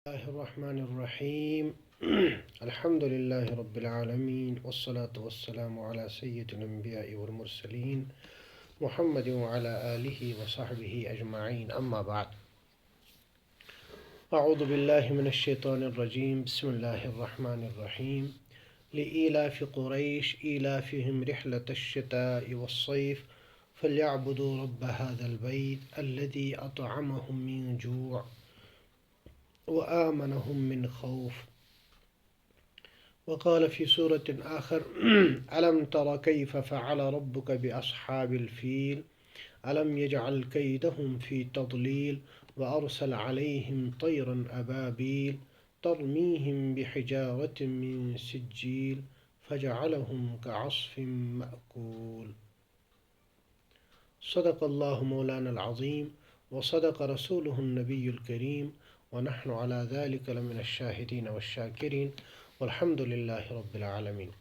الله الرحمن الرحيم الحمد لله رب العالمين والصلاة والسلام على سيد الأنبياء والمرسلين محمد وعلى آله وصحبه أجمعين أما بعد أعوذ بالله من الشيطان الرجيم بسم الله الرحمن الرحيم لإيلاف قريش إيلافهم رحلة الشتاء والصيف فليعبدوا رب هذا البيت الذي أطعمهم من جوع وآمنهم من خوف. وقال في سورة آخر ألم تر كيف فعل ربك بأصحاب الفيل ألم يجعل كيدهم في تضليل وأرسل عليهم طيرا أبابيل ترميهم بحجارة من سجيل فجعلهم كعصف مأكول. صدق الله مولانا العظيم وصدق رسوله النبي الكريم ونحن على ذلك لمن الشاهدين والشاكرين والحمد لله رب العالمين.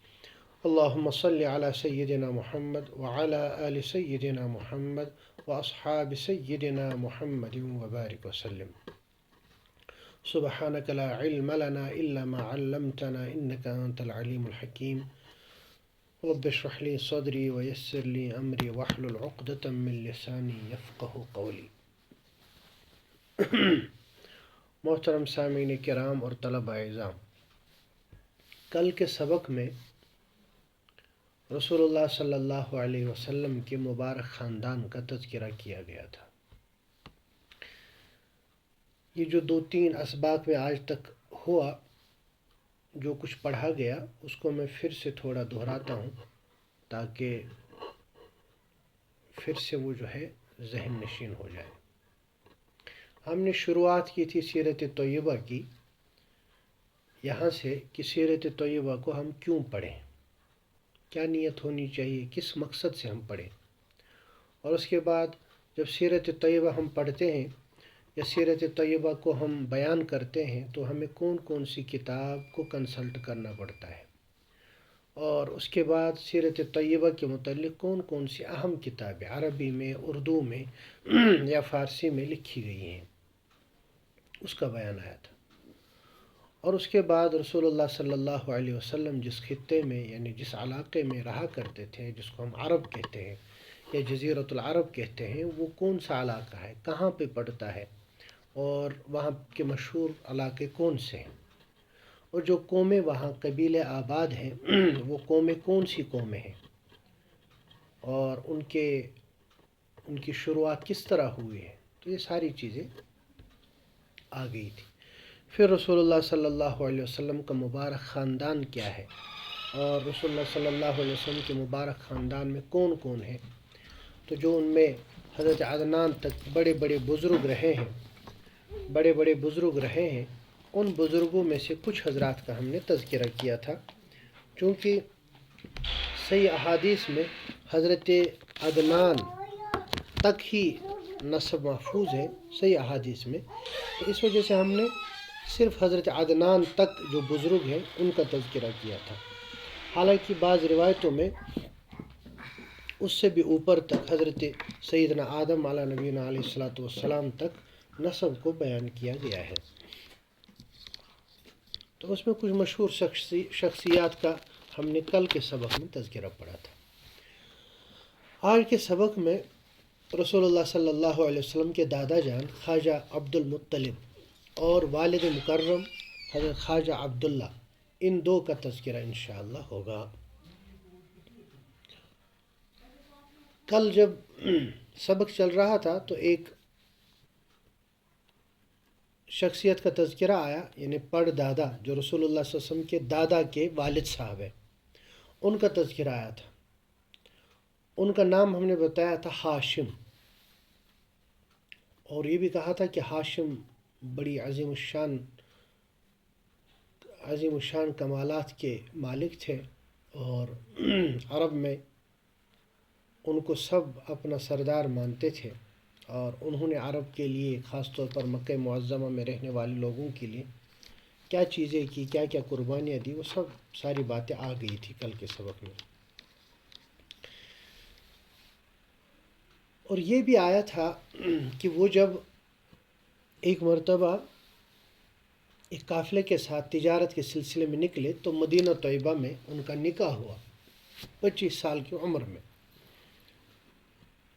اللهم صل على سيدنا محمد وعلى آل سيدنا محمد وأصحاب سيدنا محمد وبارك وسلم. سبحانك لا علم لنا إلا ما علمتنا إنك أنت العليم الحكيم. رب اشرح لي صدري ويسر لي أمري واحلل عقدة من لساني يفقه قولي. محترم سامعین کرام اور طلبہ اعزام، کل کے سبق میں رسول اللہ صلی اللہ علیہ وسلم کے مبارک خاندان کا تذکرہ کیا گیا تھا۔ یہ جو 2-3 اسباق میں آج تک ہوا، جو کچھ پڑھا گیا اس کو میں پھر سے تھوڑا دہراتا ہوں تاکہ پھر سے وہ جو ہے ذہن نشین ہو جائے۔ ہم نے شروعات کی تھی سیرت طیبہ کی، یہاں سے کہ سیرت طیبہ کو ہم کیوں پڑھیں، کیا نیت ہونی چاہیے، کس مقصد سے ہم پڑھیں، اور اس کے بعد جب سیرت طیبہ ہم پڑھتے ہیں یا سیرت طیبہ کو ہم بیان کرتے ہیں تو ہمیں کون کون سی کتاب کو کنسلٹ کرنا پڑتا ہے، اور اس کے بعد سیرت طیبہ کے متعلق کون کون سی اہم کتابیں عربی میں، اردو میں یا فارسی میں لکھی گئی ہیں، اس کا بیان آیا تھا۔ اور اس کے بعد رسول اللہ صلی اللہ علیہ وسلم جس خطے میں یعنی جس علاقے میں رہا کرتے تھے، جس کو ہم عرب کہتے ہیں یا جزیرۃ العرب کہتے ہیں، وہ کون سا علاقہ ہے، کہاں پہ پڑتا ہے، اور وہاں کے مشہور علاقے کون سے ہیں، اور جو قومیں وہاں قبیلے آباد ہیں وہ قومیں کون سی قومیں ہیں، اور ان کی شروعات کس طرح ہوئی ہے، تو یہ ساری چیزیں آ گئی تھی۔ پھر رسول اللہ صلی اللہ علیہ وسلم کا مبارک خاندان کیا ہے، اور رسول اللہ صلی اللہ علیہ وسلم کے مبارک خاندان میں کون کون ہیں، تو جو ان میں حضرت عدنان تک بڑے بڑے بزرگ رہے ہیں، ان بزرگوں میں سے کچھ حضرات کا ہم نے تذکرہ کیا تھا، چونکہ صحیح احادیث میں حضرت عدنان تک ہی نسب محفوظ ہے صحیح احادیث میں، تو اس وجہ سے ہم نے صرف حضرت عدنان تک جو بزرگ ہیں ان کا تذکرہ کیا تھا۔ حالانکہ بعض روایتوں میں اس سے بھی اوپر تک حضرت سیدنا آدم علیہ نبینا علیہ الصلوۃ والسلام تک نسب کو بیان کیا گیا ہے، تو اس میں کچھ مشہور شخصیات کا ہم نے کل کے سبق میں تذکرہ پڑھا تھا۔ آج کے سبق میں رسول اللہ صلی اللہ علیہ وسلم کے دادا جان خواجہ عبد المطلب اور والد مکرم حضرت خواجہ عبداللہ، ان دو کا تذکرہ انشاءاللہ ہوگا۔ کل جب سبق چل رہا تھا تو ایک شخصیت کا تذکرہ آیا، یعنی پڑ دادا جو رسول اللہ صلی اللہ علیہ وسلم کے دادا کے والد صاحب ہیں، ان کا تذکرہ آیا تھا۔ ان کا نام ہم نے بتایا تھا ہاشم، اور یہ بھی کہا تھا کہ ہاشم بڑی عظیم الشان کمالات کے مالک تھے، اور عرب میں ان کو سب اپنا سردار مانتے تھے، اور انہوں نے عرب کے لیے خاص طور پر مکہ معظمہ میں رہنے والے لوگوں کے لیے کیا چیزیں کی، کیا کیا قربانیاں دی، وہ ساری باتیں آ گئی تھی کل کے سبق میں۔ اور یہ بھی آیا تھا کہ وہ جب ایک مرتبہ ایک قافلے کے ساتھ تجارت کے سلسلے میں نکلے تو مدینہ طیبہ میں ان کا نکاح ہوا 25 سال کی عمر میں،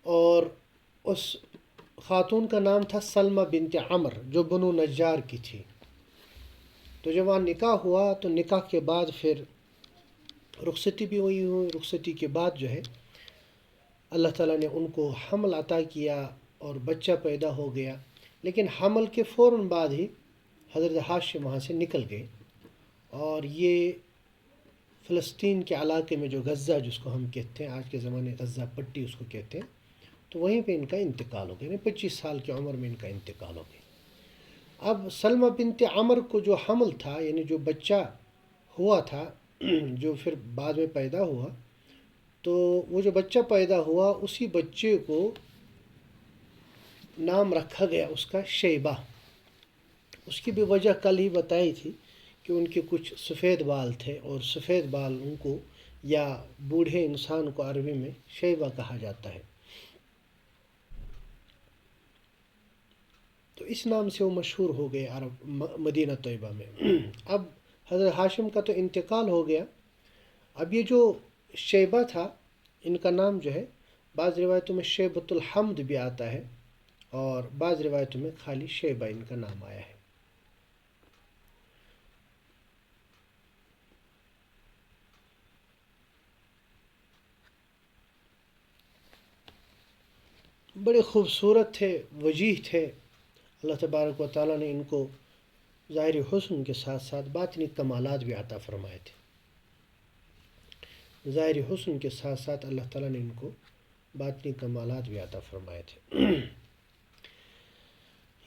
اور اس خاتون کا نام تھا سلمہ بنت عمر جو بنو نجار کی تھی۔ تو جب وہاں نکاح ہوا تو نکاح کے بعد پھر رخصتی بھی ہوئی، رخصتی کے بعد جو ہے اللہ تعالیٰ نے ان کو حمل عطا کیا اور بچہ پیدا ہو گیا، لیکن حمل کے فوراً بعد ہی حضرت ہاشم وہاں سے نکل گئے، اور یہ فلسطین کے علاقے میں جو غزہ جس کو ہم کہتے ہیں، آج کے زمانے غزہ پٹی اس کو کہتے ہیں، تو وہیں پہ ان کا انتقال ہو گیا، یعنی 25 سال کی عمر میں ان کا انتقال ہو گیا۔ اب سلمہ بنت عمر کو جو حمل تھا، یعنی جو بچہ ہوا تھا جو پھر بعد میں پیدا ہوا، تو وہ جو بچہ پیدا ہوا اسی بچے کو نام رکھا گیا اس کا شیبہ۔ اس کی بھی وجہ کل ہی بتائی تھی کہ ان کے کچھ سفید بال تھے، اور سفید بال ان کو یا بوڑھے انسان کو عربی میں شیبہ کہا جاتا ہے، تو اس نام سے وہ مشہور ہو گئے مدینہ طیبہ میں۔ اب حضرت ہاشم کا تو انتقال ہو گیا، اب یہ جو شیبہ تھا ان کا نام جو ہے بعض روایتوں میں شیبۃ الحمد بھی آتا ہے، اور بعض روایتوں میں خالی شیبہ ان کا نام آیا ہے۔ بڑے خوبصورت تھے، وجیح تھے، اللہ تبارک و تعالیٰ نے ان کو ظاہری حسن کے ساتھ ساتھ باطنی کمالات بھی عطا فرمائے تھے۔ ظاہری حسن کے ساتھ ساتھ اللہ تعالیٰ نے ان کو باطنی کمالات بھی عطا فرمائے تھے۔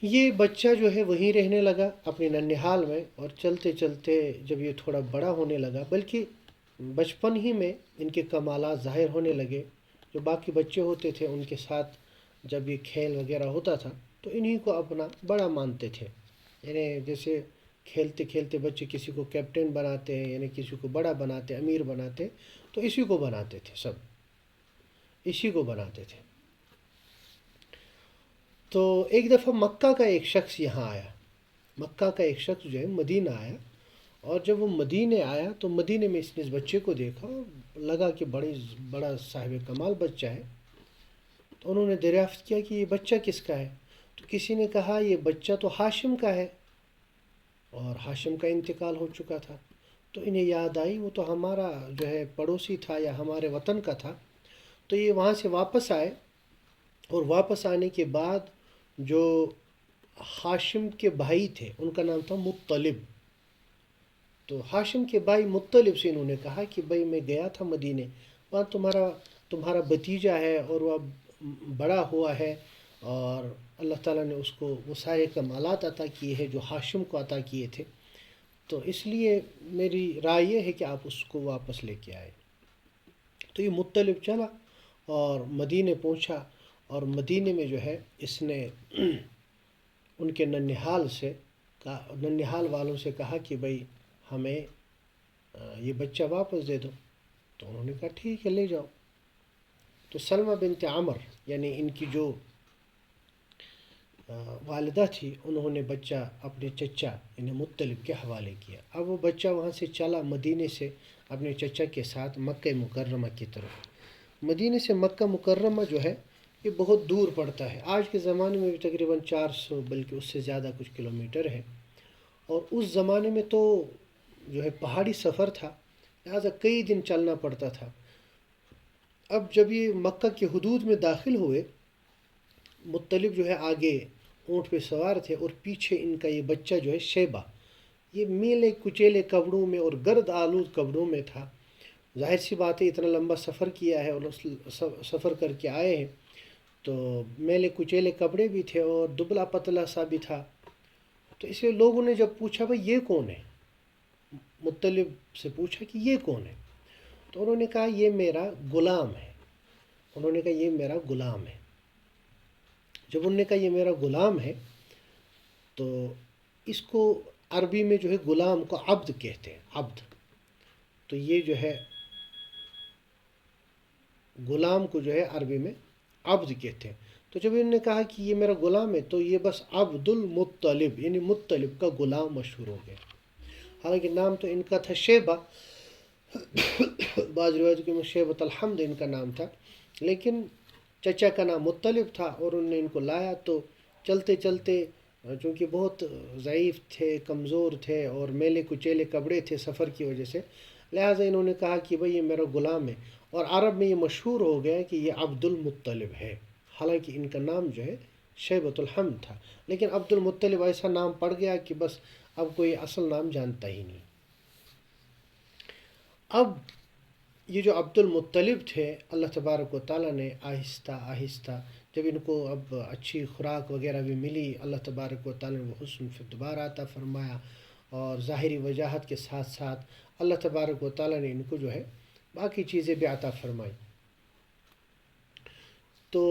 یہ بچہ جو ہے وہیں رہنے لگا اپنے ننھیال میں، اور چلتے چلتے جب یہ تھوڑا بڑا ہونے لگا، بلکہ بچپن ہی میں ان کے کمالات ظاہر ہونے لگے، جو باقی بچے ہوتے تھے ان کے ساتھ جب یہ کھیل وغیرہ ہوتا تھا تو انہی کو اپنا بڑا مانتے تھے، یعنی جیسے کھیلتے کھیلتے بچے کسی کو کیپٹن بناتے ہیں، یعنی کسی کو بڑا بناتے، امیر بناتے، تو اسی کو بناتے تھے، سب اسی کو بناتے تھے۔ تو ایک دفعہ مکہ کا ایک شخص یہاں آیا، مکہ کا ایک شخص جو ہے مدینہ آیا، اور جب وہ مدینے آیا تو مدینے میں اس نے اس بچے کو دیکھا، لگا کہ بڑا صاحب کمال بچہ ہے، تو انہوں نے دریافت کیا کہ یہ بچہ کس کا ہے، تو کسی نے کہا یہ بچہ تو ہاشم کا ہے، اور ہاشم کا انتقال ہو چکا تھا۔ تو انہیں یاد آئی وہ تو ہمارا جو ہے پڑوسی تھا یا ہمارے وطن کا تھا، تو یہ وہاں سے واپس آئے، اور واپس آنے کے بعد جو ہاشم کے بھائی تھے ان کا نام تھا مطلب، تو ہاشم کے بھائی مطلب سے انہوں نے کہا کہ بھائی میں گیا تھا مدینے، وہاں تمہارا بھتیجا ہے اور وہ بڑا ہوا ہے، اور اللہ تعالیٰ نے اس کو وہ سارے کمالات عطا کیے ہیں جو ہاشم کو عطا کیے تھے، تو اس لیے میری رائے یہ ہے کہ آپ اس کو واپس لے کے آئے۔ تو یہ مطلب چلا اور مدینے پہنچا، اور مدینے میں جو ہے اس نے ان کے ننھیال والوں سے کہا کہ بھائی ہمیں یہ بچہ واپس دے دو، تو انہوں نے کہا ٹھیک ہے لے جاؤ۔ تو سلمہ بنت عمر یعنی ان کی جو والدہ تھی، انہوں نے بچہ اپنے چچا یعنی مطلب کے حوالے کیا۔ اب وہ بچہ وہاں سے چلا مدینے سے اپنے چچا کے ساتھ مکہ مکرمہ کی طرف۔ مدینے سے مکہ مکرمہ جو ہے یہ بہت دور پڑتا ہے، آج کے زمانے میں بھی تقریباً 400 بلکہ اس سے زیادہ کچھ کلومیٹر ہے، اور اس زمانے میں تو جو ہے پہاڑی سفر تھا، لہٰذا کئی دن چلنا پڑتا تھا۔ اب جب یہ مکہ کے حدود میں داخل ہوئے، مطلب جو ہے آگے اونٹ پہ سوار تھے، اور پیچھے ان کا یہ بچہ جو ہے شیبہ، یہ میلے کچیلے کپڑوں میں اور گرد آلود کپڑوں میں تھا۔ ظاہر سی بات ہے اتنا لمبا سفر کیا ہے اور سفر کر کے آئے ہیں، تو میلے کچیلے کپڑے بھی تھے اور دبلا پتلا سا بھی تھا۔ تو اس لیے لوگوں نے جب پوچھا بھائی یہ کون ہے، مطلب سے پوچھا کہ یہ کون ہے، تو انہوں نے کہا یہ میرا غلام ہے، انہوں نے کہا یہ میرا غلام ہے۔ جب انہوں نے کہا یہ میرا غلام ہے، تو اس کو عربی میں جو ہے غلام کو عبد کہتے ہیں، عبد، تو یہ جو ہے غلام کو جو ہے عربی میں عبد کہتے ہیں۔ تو جب انہوں نے کہا کہ یہ میرا غلام ہے تو یہ بس عبد المطلب یعنی مطلب کا غلام مشہور ہو گیا. حالانکہ نام تو ان کا تھا شیبہ، بعض روایتوں میں شیبۃ الحمد ان کا نام تھا، لیکن چچا کا نام مطلب تھا اور انہوں نے ان کو لایا. تو چلتے چلتے چونکہ بہت ضعیف تھے، کمزور تھے اور میلے کچیلے کپڑے تھے سفر کی وجہ سے، لہٰذا انہوں نے کہا کہ بھئی یہ میرا غلام ہے، اور عرب میں یہ مشہور ہو گیا کہ یہ عبد المطلب ہے. حالانکہ ان کا نام جو ہے شیبۃ الحمد تھا، لیکن عبد المطلب ایسا نام پڑ گیا کہ بس اب کوئی اصل نام جانتا ہی نہیں. اب یہ جو عبد المطلب تھے، اللہ تبارک و تعالیٰ نے آہستہ آہستہ جب ان کو اب اچھی خوراک وغیرہ بھی ملی، اللہ تبارک و تعالیٰ نے وہ حسن فی الدبار عطا فرمایا، اور ظاہری وجاہت کے ساتھ ساتھ اللہ تبارک و تعالیٰ نے ان کو جو ہے باقی چیزیں بھی عطا فرمائی. تو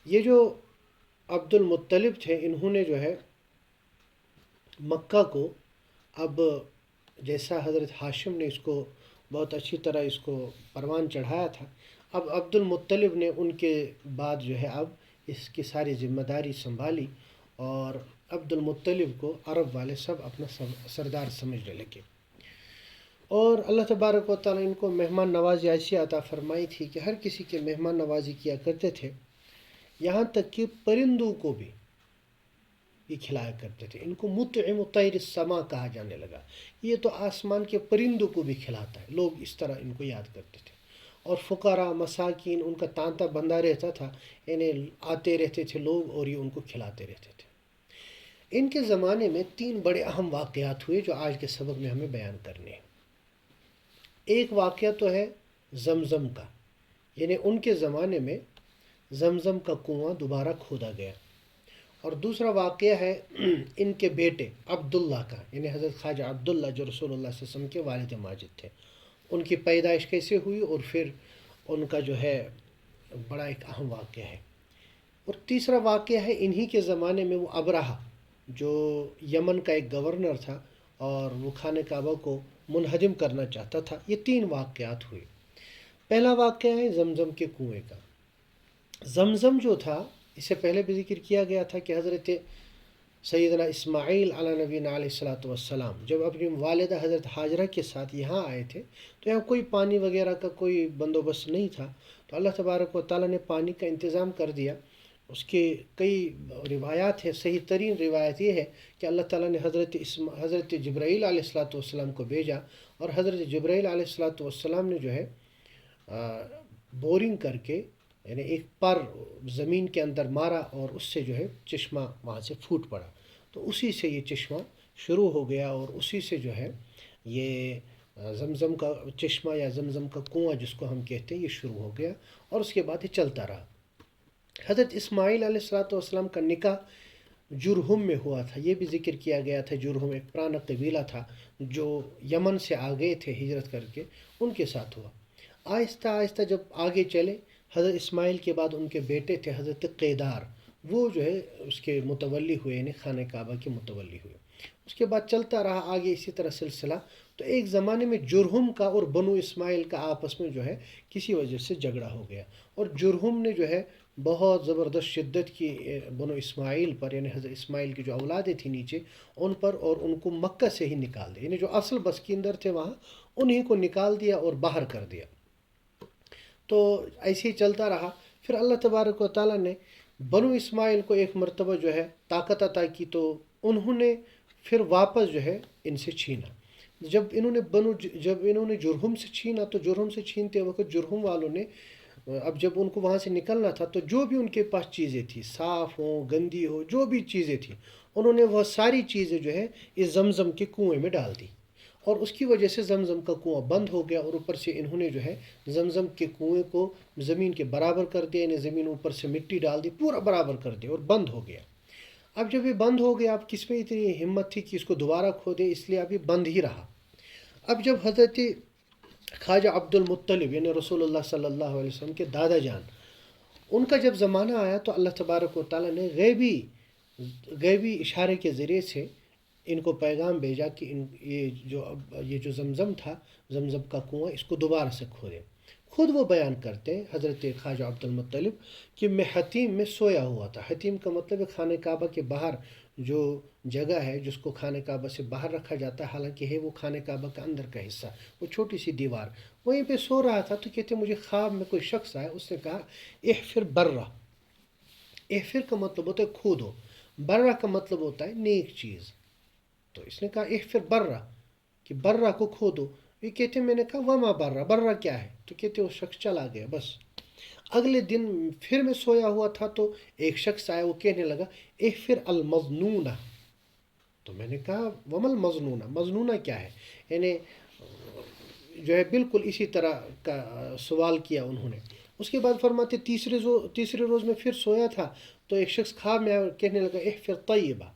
یہ جو عبد المطلب تھے، انہوں نے جو ہے مکہ کو، اب جیسا حضرت ہاشم نے اس کو بہت اچھی طرح اس کو پروان چڑھایا تھا، اب عبد المطلب نے ان کے بعد جو ہے اب اس کی ساری ذمہ داری سنبھالی، اور عبد المطلب کو عرب والے سب اپنا سردار سمجھنے لگے. اور اللہ تبارک و تعالیٰ ان کو مہمان نوازی ایسی عطا فرمائی تھی کہ ہر کسی کے مہمان نوازی کیا کرتے تھے، یہاں تک کہ پرندوں کو بھی یہ کھلایا کرتے تھے. ان کو مطعم طیر السما کہا جانے لگا، یہ تو آسمان کے پرندوں کو بھی کھلاتا ہے. لوگ اس طرح ان کو یاد کرتے تھے. اور فقراء مساکین ان کا تانتا بندہ رہتا تھا، انہیں آتے رہتے تھے لوگ اور یہ ان کو کھلاتے رہتے تھے. ان کے زمانے میں 3 بڑے اہم واقعات ہوئے جو آج کے سبق میں ہمیں بیان کرنے ہیں. ایک واقعہ تو ہے زمزم کا، یعنی ان کے زمانے میں زمزم کا کنواں دوبارہ کھودا گیا. اور دوسرا واقعہ ہے ان کے بیٹے عبداللہ کا، یعنی حضرت خواجہ عبداللہ جو رسول اللہ صلی اللہ علیہ وسلم کے والد ماجد تھے، ان کی پیدائش کیسے ہوئی، اور پھر ان کا جو ہے بڑا ایک اہم واقعہ ہے. اور تیسرا واقعہ ہے انہی کے زمانے میں وہ ابرہہ جو یمن کا ایک گورنر تھا اور وہ خانہ کعبہ کو منہدم کرنا چاہتا تھا. یہ 3 واقعات ہوئے. پہلا واقعہ ہے زمزم کے کنویں کا. زمزم جو تھا، اس سے پہلے بھی ذکر کیا گیا تھا کہ حضرت سیدنا اسماعیل علیہ نبینا علیہ الصلاۃ والسلام جب اپنی والدہ حضرت ہاجرہ کے ساتھ یہاں آئے تھے تو یہاں کوئی پانی وغیرہ کا کوئی بندوبست نہیں تھا. تو اللہ تبارک و تعالیٰ نے پانی کا انتظام کر دیا. اس کے کئی روایات ہیں. صحیح ترین روایت یہ ہے کہ اللہ تعالیٰ نے حضرت جبرائیل علیہ الصلاۃ والسلام کو بھیجا، اور حضرت جبرائیل علیہ الصلاۃ والسلام نے جو ہے بورنگ کر کے، یعنی ایک پر زمین کے اندر مارا، اور اس سے جو ہے چشمہ وہاں سے پھوٹ پڑا. تو اسی سے یہ چشمہ شروع ہو گیا، اور اسی سے جو ہے یہ زمزم کا چشمہ یا زمزم کا کنواں جس کو ہم کہتے ہیں یہ شروع ہو گیا، اور اس کے بعد یہ چلتا رہا. حضرت اسماعیل علیہ الصلاۃ والسلام کا نکاح جرہم میں ہوا تھا. یہ بھی ذکر کیا گیا تھا. جرہم ایک پرانا قبیلہ تھا جو یمن سے آ گئے تھے ہجرت کر کے، ان کے ساتھ ہوا. آہستہ آہستہ جب آگے چلے، حضرت اسماعیل کے بعد ان کے بیٹے تھے حضرت قیدار، وہ جو ہے اس کے متولی ہوئے، یعنی خانہ کعبہ کے متولی ہوئے. اس کے بعد چلتا رہا آگے اسی طرح سلسلہ. تو ایک زمانے میں جرہم کا اور بنو اسماعیل کا آپس میں جو ہے کسی وجہ سے جھگڑا ہو گیا، اور جرہم نے جو ہے بہت زبردست شدت کی بنو اسماعیل پر، یعنی حضرت اسماعیل کی جو اولادیں تھیں نیچے ان پر، اور ان کو مکہ سے ہی نکال دیا. یعنی جو اصل بسکیندر تھے وہاں انہیں کو نکال دیا اور باہر کر دیا. تو ایسے ہی چلتا رہا. پھر اللہ تبارک و تعالیٰ نے بنو اسماعیل کو ایک مرتبہ جو ہے طاقت عطا کی، تو انہوں نے پھر واپس جو ہے ان سے چھینا. جب انہوں نے جرہم سے چھینا، تو جرہم سے چھینتے وقت جرہم والوں نے، اب جب ان کو وہاں سے نکلنا تھا تو جو بھی ان کے پاس چیزیں تھیں، صاف ہوں گندی ہو، جو بھی چیزیں تھیں، انہوں نے وہ ساری چیزیں جو ہے اس زمزم کے کنویں میں ڈال دی. اور اس کی وجہ سے زمزم کا کنواں بند ہو گیا، اور اوپر سے انہوں نے جو ہے زمزم کے کنویں کو زمین کے برابر کر دیا، یعنی زمین اوپر سے مٹی ڈال دی، پورا برابر کر دیا اور بند ہو گیا. اب جب یہ بند ہو گیا، اب کس میں اتنی ہمت تھی کہ اس کو دوبارہ کھودے، اس لیے اب یہ بند ہی رہا. اب جب حضرت خواجہ عبد المطلب یعنی رسول اللہ صلی اللہ علیہ وسلم کے دادا جان، ان کا جب زمانہ آیا تو اللہ تبارک و تعالیٰ نے غیبی اشارے کے ذریعے سے ان کو پیغام بھیجا کہ یہ جو زمزم تھا، زمزم کا کنواں، اس کو دوبارہ سے خود وہ بیان کرتے ہیں حضرت خواجہ عبد المطلب کہ میں حتیم میں سویا ہوا تھا. حتیم کا مطلب ہے خانہ کعبہ کے باہر جو جگہ ہے جس کو خانہ کعبہ سے باہر رکھا جاتا ہے، حالانکہ ہے وہ خانہ کعبہ کا اندر کا حصہ، وہ چھوٹی سی دیوار، وہیں پہ سو رہا تھا. تو کہتے مجھے خواب میں کوئی شخص آیا، اس نے کہا احفر برہ. احفر کا مطلب ہوتا ہے کھودو، برہ کا مطلب ہوتا ہے نیک چیز. تو اس نے کہا احفر برہ، کہ برہ کو کھودو. یہ کہتے میں نے کہا وما برہ، برہ کیا ہے؟ تو کہتے وہ شخص چلا گیا. بس اگلے دن پھر میں سویا ہوا تھا تو ایک شخص آیا، وہ کہنے لگا احفر المظنونہ. تو میں نے کہا وما المظنونہ، مظنونہ کیا ہے؟ یعنی جو ہے بالکل اسی طرح کا سوال کیا انہوں نے. اس کے بعد فرماتے تیسرے روز میں پھر سویا تھا تو ایک شخص خواب میں آیا، کہنے لگا احفر طیبہ،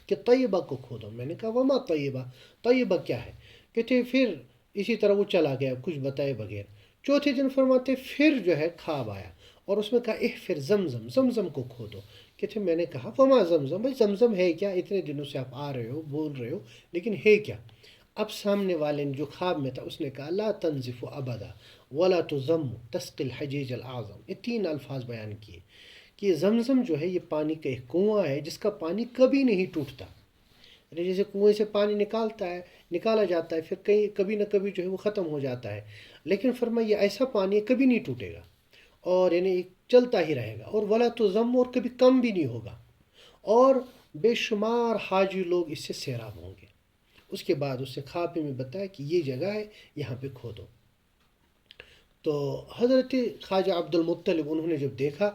کہ طیبہ کو کھودو. میں نے کہا وما طیبہ، طیبہ کیا ہے؟ کہتے پھر اسی طرح وہ چلا گیا کچھ بتائے بغیر. چوتھے دن فرماتے پھر جو ہے خواب آیا اور اس میں کہا احفر زمزم، زمزم کو کھودو. کہتے میں نے کہا وما زمزم، بھائی زمزم ہے کیا؟ اتنے دنوں سے آپ آ رہے ہو، بول رہے ہو، لیکن ہے کیا؟ اب سامنے والے نے جو خواب میں تھا اس نے کہا لا تنزف ابدا ولا تزم تسقی الحجیج الاعظم. یہ 3 الفاظ بیان کیے کہ زمزم جو ہے یہ پانی کا ایک کنواں ہے جس کا پانی کبھی نہیں ٹوٹتا. یعنی جیسے کنویں سے پانی نکالا جاتا ہے، پھر کبھی نہ کبھی جو ہے وہ ختم ہو جاتا ہے، لیکن فرمایا یہ ایسا پانی ہے کبھی نہیں ٹوٹے گا، اور یعنی چلتا ہی رہے گا، اور ولا تزم، اور کبھی کم بھی نہیں ہوگا، اور بے شمار حاجی لوگ اس سے سیراب ہوں گے. اس کے بعد اس سے خواب میں بتایا کہ یہ جگہ ہے، یہاں پہ کھودو. تو حضرت خواجہ عبد المطلب انہوں نے جب دیکھا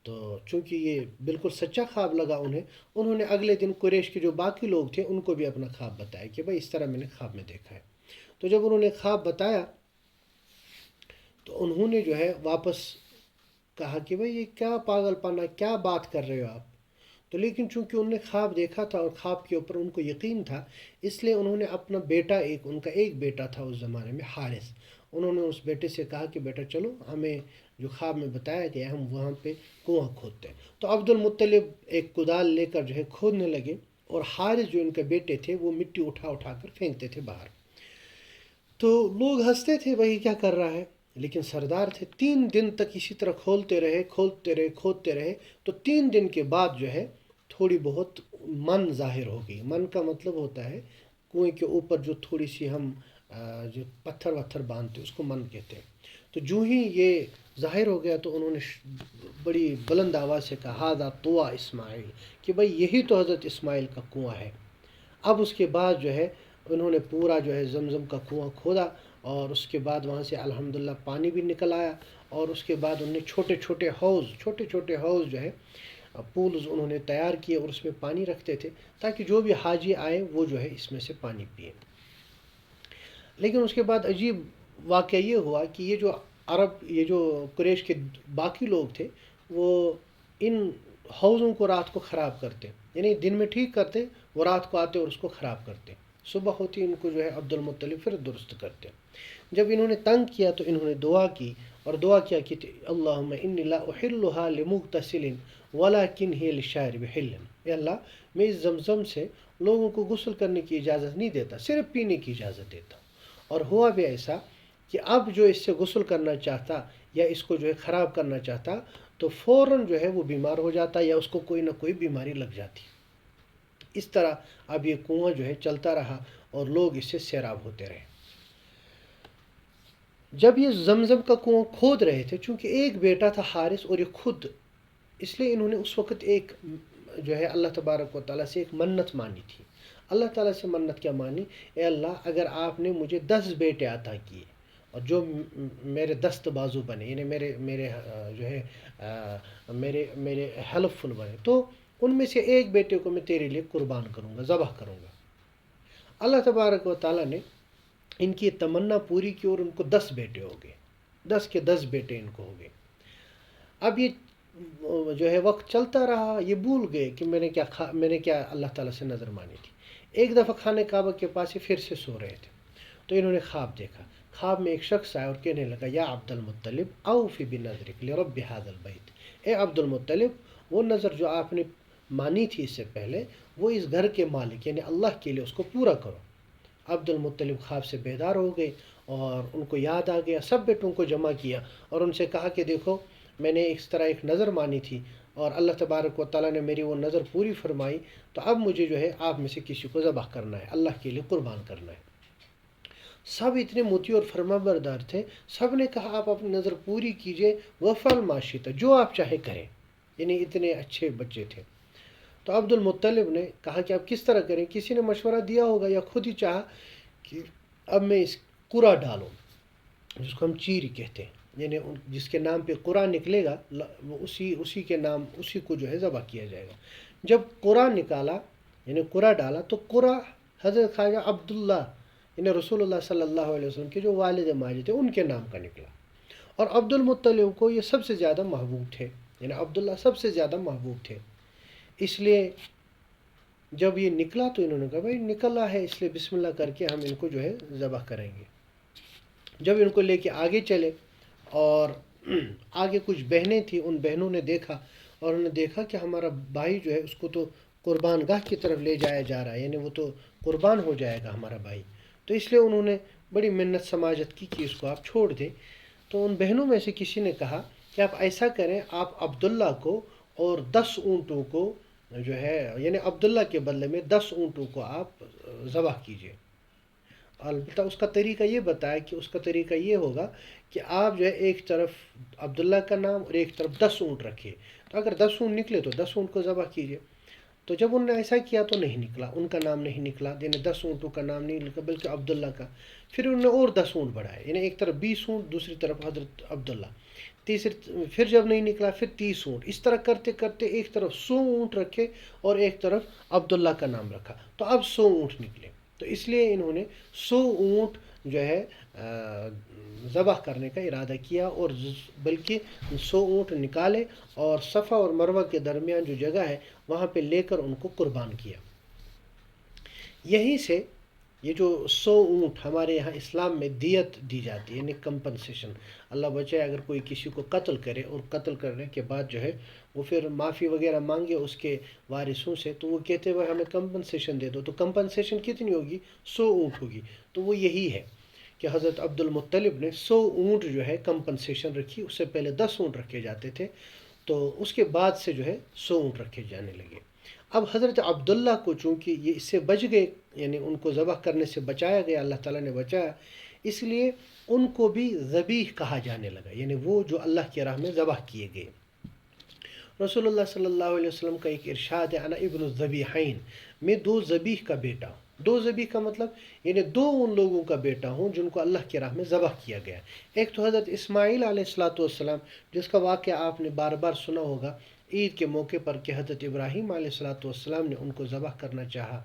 تو چونکہ یہ بالکل سچا خواب لگا انہوں نے اگلے دن قریش کے جو باقی لوگ تھے ان کو بھی اپنا خواب بتایا کہ بھائی اس طرح میں نے خواب میں دیکھا ہے. تو جب انہوں نے خواب بتایا تو انہوں نے جو ہے واپس کہا کہ بھائی یہ کیا پاگل پنا، کیا بات کر رہے ہو آپ؟ تو لیکن چونکہ انہوں نے خواب دیکھا تھا اور خواب کے اوپر ان کو یقین تھا، اس لیے انہوں نے اپنا بیٹا، ان کا ایک بیٹا تھا اس زمانے میں حارث، انہوں نے اس بیٹے سے کہا کہ بیٹا چلو ہمیں جو خواب میں بتایا گیا ہم وہاں پہ کنواں کھودتے ہیں. تو عبد المطلب ایک کدال لے کر جو ہے کھودنے لگے، اور حارث جو ان کے بیٹے تھے وہ مٹی اٹھا کر پھینکتے تھے باہر. تو لوگ ہنستے تھے وہی کیا کر رہا ہے، لیکن سردار تھے. 3 دن تک اسی طرح کھودتے رہے. تو 3 دن کے بعد جو ہے تھوڑی بہت من ظاہر ہو گئی. من کا مطلب ہوتا ہے کنویں کے اوپر جو تھوڑی سی ہم جو پتھر باندھتے اس کو من کہتے ہیں. تو جو ہی یہ ظاہر ہو گیا تو انہوں نے بڑی بلند آواز سے کہا ہاذا طوا اسماعیل، کہ بھائی یہی تو حضرت اسماعیل کا کنواں ہے. اب اس کے بعد جو ہے انہوں نے پورا جو ہے زمزم کا کنواں کھودا، اور اس کے بعد وہاں سے الحمدللہ پانی بھی نکل آیا. اور اس کے بعد انہوں نے چھوٹے چھوٹے حوض جو ہے پولز انہوں نے تیار کیے، اور اس میں پانی رکھتے تھے تاکہ جو بھی حاجی آئے وہ جو ہے اس میں سے پانی پئیں. لیکن اس کے بعد عجیب واقعہ یہ ہوا کہ یہ جو قریش کے باقی لوگ تھے وہ ان حوضوں کو رات کو خراب کرتے، یعنی دن میں ٹھیک کرتے، وہ رات کو آتے اور اس کو خراب کرتے. صبح ہوتی ان کو جو ہے عبد المطلب پھر درست کرتے. جب انہوں نے تنگ کیا تو انہوں نے دعا کی، اور دعا کیا کہ اللہم انی لا احلھا لمغتسل ولکن ہی للشارب حل. اے اللہ میں اس زمزم سے لوگوں کو غسل کرنے کی اجازت نہیں دیتا، صرف پینے کی اجازت دیتا. اور ہوا بھی ایسا کہ اب جو اس سے غسل کرنا چاہتا یا اس کو جو ہے خراب کرنا چاہتا تو فوراً جو ہے وہ بیمار ہو جاتا یا اس کو کوئی نہ کوئی بیماری لگ جاتی. اس طرح اب یہ کنواں جو ہے چلتا رہا اور لوگ اس سے سیراب ہوتے رہے. جب یہ زمزم کا کنواں کھود رہے تھے، چونکہ ایک بیٹا تھا حارث اور یہ خود، اس لیے انہوں نے اس وقت ایک جو ہے اللہ تبارک و تعالیٰ سے ایک منت مانی تھی. اللہ تعالیٰ سے منت کیا مانی؟ اے اللہ اگر آپ نے مجھے 10 بیٹے عطا کیے اور جو میرے دست بازو بنے، یعنی میرے جو ہے میرے ہیلپ فل بنے، تو ان میں سے ایک بیٹے کو میں تیرے لیے قربان کروں گا، ذبح کروں گا. اللہ تبارک و تعالیٰ نے ان کی تمنا پوری کی اور ان کو 10 بیٹے ہو گئے، 10 کے 10 بیٹے ان کو ہو گئے. اب یہ جو ہے وقت چلتا رہا، یہ بھول گئے کہ میں نے کیا اللہ تعالیٰ سے نظر مانی تھی. ایک دفعہ خانہ کعبہ کے پاس ہی پھر سے سو رہے تھے تو انہوں نے خواب دیکھا. خواب میں ایک شخص آیا اور کہنے لگا یا عبد المطلب اوفی بنذرک لرب ھذا البیت. اے عبد المطلب وہ نظر جو آپ نے مانی تھی اس سے پہلے، وہ اس گھر کے مالک یعنی اللہ کے لیے اس کو پورا کرو. عبد المطلب خواب سے بیدار ہو گئے اور ان کو یاد آ گیا، سب بیٹوں کو جمع کیا اور ان سے کہا کہ دیکھو میں نے اس طرح ایک نظر مانی تھی اور اللہ تبارک و تعالیٰ نے میری وہ نظر پوری فرمائی، تو اب مجھے جو ہے آپ میں سے کسی کو ذبح کرنا ہے، اللہ کے لیے قربان کرنا ہے۔ سب اتنے مطیع اور فرما بردار تھے، سب نے کہا آپ اپنی نظر پوری کیجئے، وفعل ما شئت، جو آپ چاہے کریں، یعنی اتنے اچھے بچے تھے۔ تو عبد المطلب نے کہا کہ اب کس طرح کریں، کسی نے مشورہ دیا ہوگا یا خود ہی چاہا کہ اب میں اس قرا ڈالوں، جس کو ہم چیر کہتے ہیں، یعنی جس کے نام پہ قرا نکلے گا وہ اسی کے نام اسی کو جو ہے ذبح کیا جائے گا۔ جب قرا نکالا یعنی قرا ڈالا تو قرا حضرت خواجہ عبداللہ یعنی رسول اللہ صلی اللہ علیہ وسلم کے جو والد ماجد تھے ان کے نام کا نکلا، اور عبد المطلب کو یہ سب سے زیادہ محبوب تھے، یعنی عبداللہ سب سے زیادہ محبوب تھے، اس لیے جب یہ نکلا تو انہوں نے کہا بھائی نکلا ہے اس لیے بسم اللہ کر کے ہم ان کو جو ہے ذبح کریں گے۔ جب ان کو لے کے آگے چلے اور آگے کچھ بہنیں تھیں، ان بہنوں نے دیکھا اور انہوں نے دیکھا کہ ہمارا بھائی جو ہے اس کو تو قربان گاہ کی طرف لے جایا جا رہا ہے، یعنی وہ تو قربان ہو جائے گا ہمارا بھائی، تو اس لیے انہوں نے بڑی منت سماجت کی کہ اس کو آپ چھوڑ دیں۔ تو ان بہنوں میں سے کسی نے کہا کہ آپ ایسا کریں، آپ عبداللہ کو اور 10 اونٹوں کو جو ہے یعنی عبداللہ کے بدلے میں 10 اونٹوں کو آپ ذبح کیجئے۔ البتہ اس کا طریقہ یہ بتایا کہ اس کا طریقہ یہ ہوگا کہ آپ جو ہے ایک طرف عبداللہ کا نام اور ایک طرف 10 اونٹ رکھیے، تو اگر 10 اونٹ نکلے تو 10 اونٹ کو ذبح کیجئے۔ تو جب انہوں نے ایسا کیا تو نہیں نکلا، ان کا نام نہیں نکلا، یعنی 10 اونٹوں کا نام نہیں نکلا بلکہ عبداللہ کا۔ پھر انہوں نے اور 10 اونٹ بڑھائے، یعنی ایک طرف 20 اونٹ دوسری طرف حضرت عبداللہ، پھر جب نہیں نکلا پھر 30 اونٹ، اس طرح کرتے کرتے ایک طرف 100 اونٹ رکھے اور ایک طرف عبداللہ کا نام رکھا، تو اب 100 اونٹ نکلے۔ تو اس لیے انہوں نے 100 اونٹ جو ہے ذبح کرنے کا ارادہ کیا، اور بلکہ 100 اونٹ نکالے اور صفا اور مروہ کے درمیان جو جگہ ہے وہاں پہ لے کر ان کو قربان کیا۔ یہیں سے یہ جو 100 اونٹ ہمارے یہاں اسلام میں دیت دی جاتی ہے، یعنی کمپنسیشن، اللہ بچائے اگر کوئی کسی کو قتل کرے اور قتل کرنے کے بعد جو ہے وہ پھر معافی وغیرہ مانگے اس کے وارثوں سے، تو وہ کہتے ہیں ہمیں کمپنسیشن دے دو، تو کمپنسیشن کتنی ہوگی؟ 100 اونٹ ہوگی۔ تو وہ یہی ہے کہ حضرت عبد المطلب نے 100 اونٹ جو ہے کمپنسیشن رکھی، اس سے پہلے 10 اونٹ رکھے جاتے تھے، تو اس کے بعد سے جو ہے 100 اونٹ رکھے جانے لگے۔ اب حضرت عبداللہ کو چونکہ یہ اس سے بچ گئے، یعنی ان کو ذبح کرنے سے بچایا گیا، اللہ تعالیٰ نے بچایا، اس لیے ان کو بھی ذبیح کہا جانے لگا، یعنی وہ جو اللہ کی راہ میں ذبح کیے گئے۔ رسول اللہ صلی اللہ علیہ وسلم کا ایک ارشاد ہے، انا ابن الذبیحین، میں 2 ذبیح کا بیٹا ہوں۔ 2 ذبیح کا مطلب یعنی 2 ان لوگوں کا بیٹا ہوں جن کو اللہ کی راہ میں ذبح کیا گیا۔ ایک تو حضرت اسماعیل علیہ السلام جس کا واقعہ آپ نے بار بار سنا ہوگا عید کے موقع پر کہ حضرت ابراہیم علیہ السلام نے ان کو ذبح کرنا چاہا،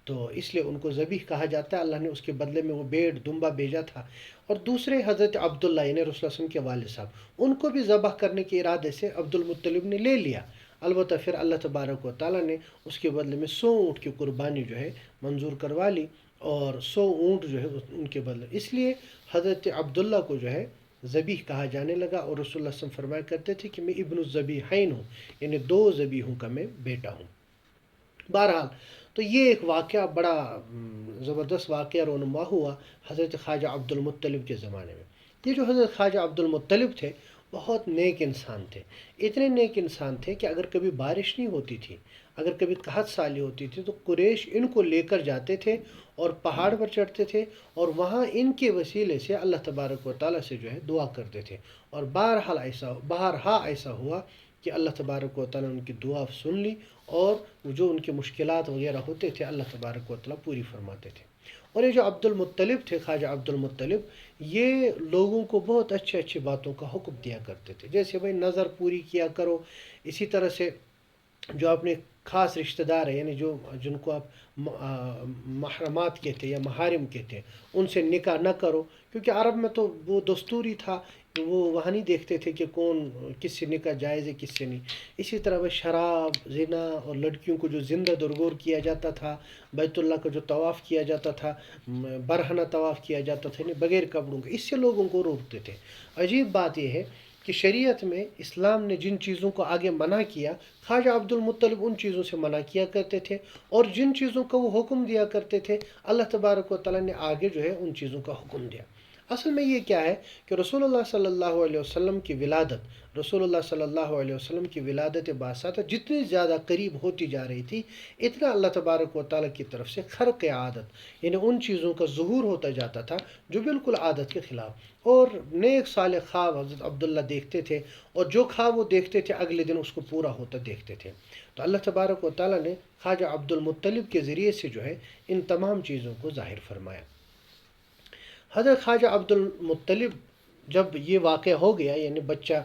تو اس لیے ان کو ذبیح کہا جاتا ہے، اللہ نے اس کے بدلے میں وہ بھیڑ دمبا بھیجا تھا۔ اور دوسرے حضرت عبداللہ یعنی رسول اللہ صلی اللہ علیہ وسلم کے والد صاحب، ان کو بھی ذبح کرنے کے ارادے سے عبد المطلب نے لے لیا، البتہ پھر اللہ تبارک و تعالیٰ نے اس کے بدلے میں 100 اونٹ کی قربانی جو ہے منظور کروا لی، اور 100 اونٹ جو ہے ان کے بدلے، اس لیے حضرت عبداللہ کو جو ہے ذبیح کہا جانے لگا، اور رسول اللہ صلی اللہ علیہ وسلم فرمایا کرتے تھے کہ میں ابن الذبیحین ہوں، یعنی 2 ذبیحوں کا میں بیٹا ہوں۔ بہرحال تو یہ ایک واقعہ بڑا زبردست واقعہ رونما ہوا حضرت خواجہ عبد المطلب کے زمانے میں۔ یہ جو حضرت خواجہ عبد المطلب تھے بہت نیک انسان تھے، اتنے نیک انسان تھے کہ اگر کبھی بارش نہیں ہوتی تھی، اگر کبھی قحط سالی ہوتی تھی تو قریش ان کو لے کر جاتے تھے اور پہاڑ پر چڑھتے تھے، اور وہاں ان کے وسیلے سے اللہ تبارک و تعالیٰ سے جو ہے دعا کرتے تھے، اور بہرہا ایسا ہوا کہ اللہ تبارک و تعالیٰ نے ان کی دعا سن لی، اور جو ان کے مشکلات وغیرہ ہوتے تھے اللہ تبارک و تعالیٰ پوری فرماتے تھے۔ اور یہ جو عبد المطلب تھے، خواجہ عبد المطلب، یہ لوگوں کو بہت اچھے اچھی باتوں کا حکم دیا کرتے تھے، جیسے بھائی نظر پوری کیا کرو، اسی طرح سے جو اپنے خاص رشتہ دار ہیں، یعنی جن کو آپ محرمات کہتے ہیں یا محارم کہتے ہیں، ان سے نکاح نہ کرو، کیونکہ عرب میں تو وہ دستوری تھا، وہ وہاں نہیں دیکھتے تھے کہ کون کس سے نکاح جائز ہے کس سے نہیں۔ اسی طرح وہ شراب، زنا، اور لڑکیوں کو جو زندہ درگور کیا جاتا تھا، بیت اللہ کا جو طواف کیا جاتا تھا، برہنہ طواف کیا جاتا تھا یعنی بغیر کپڑوں کے، اس سے لوگوں کو روکتے تھے۔ عجیب بات یہ ہے کہ شریعت میں اسلام نے جن چیزوں کو آگے منع کیا، خواجہ عبد المطلب ان چیزوں سے منع کیا کرتے تھے، اور جن چیزوں کا وہ حکم دیا کرتے تھے اللہ تبارک و تعالیٰ نے آگے جو ہے ان چیزوں کا حکم دیا۔ اصل میں یہ کیا ہے کہ رسول اللہ صلی اللہ علیہ وسلم کی ولادت، رسول اللہ صلی اللہ علیہ وسلم کی ولادت باسطہ جتنی زیادہ قریب ہوتی جا رہی تھی، اتنا اللہ تبارک و تعالیٰ کی طرف سے خرق عادت، یعنی ان چیزوں کا ظہور ہوتا جاتا تھا جو بالکل عادت کے خلاف، اور نیک صالح خواب حضرت عبداللہ دیکھتے تھے، اور جو خواب وہ دیکھتے تھے اگلے دن اس کو پورا ہوتا دیکھتے تھے۔ تو اللہ تبارک و تعالیٰ نے خواجہ عبد المطلب کے ذریعے سے جو ہے ان تمام چیزوں کو ظاہر فرمایا۔ حضرت خواجہ عبد المطلب جب یہ واقعہ ہو گیا، یعنی بچہ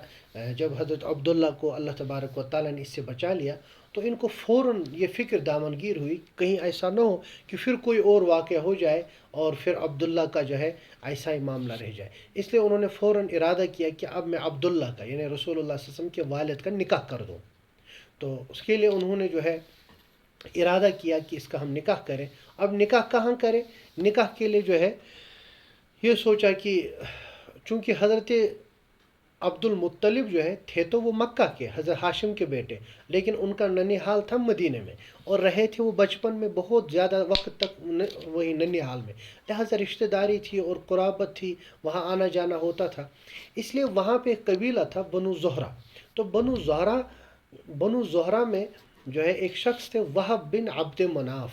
جب حضرت عبداللہ کو اللہ تبارک و تعالیٰ نے اس سے بچا لیا، تو ان کو فوراً یہ فکر دامنگیر ہوئی کہیں ایسا نہ ہو کہ پھر کوئی اور واقعہ ہو جائے اور پھر عبداللہ کا جو ہے ایسا ہی معاملہ رہ جائے۔ اس لیے انہوں نے فوراً ارادہ کیا کہ اب میں عبداللہ کا، یعنی رسول اللہ صلی اللہ علیہ وسلم کے والد کا نکاح کر دوں۔ تو اس کے لیے انہوں نے جو ہے ارادہ کیا کہ اس کا ہم نکاح کریں۔ اب نکاح کہاں کریں؟ نکاح کے لیے جو ہے یہ سوچا کہ چونکہ حضرت عبد المطلب جو ہے تھے تو وہ مکہ کے، حضرت ہاشم کے بیٹے، لیکن ان کا ننیحال تھا مدینے میں، اور رہے تھے وہ بچپن میں بہت زیادہ وقت تک وہی ننیحال میں، لہٰذا رشتہ داری تھی اور قرابت تھی، وہاں آنا جانا ہوتا تھا۔ اس لیے وہاں پہ ایک قبیلہ تھا بنو زہرہ۔ تو بنو زہرہ میں جو ہے ایک شخص تھے وہب بن عبد مناف،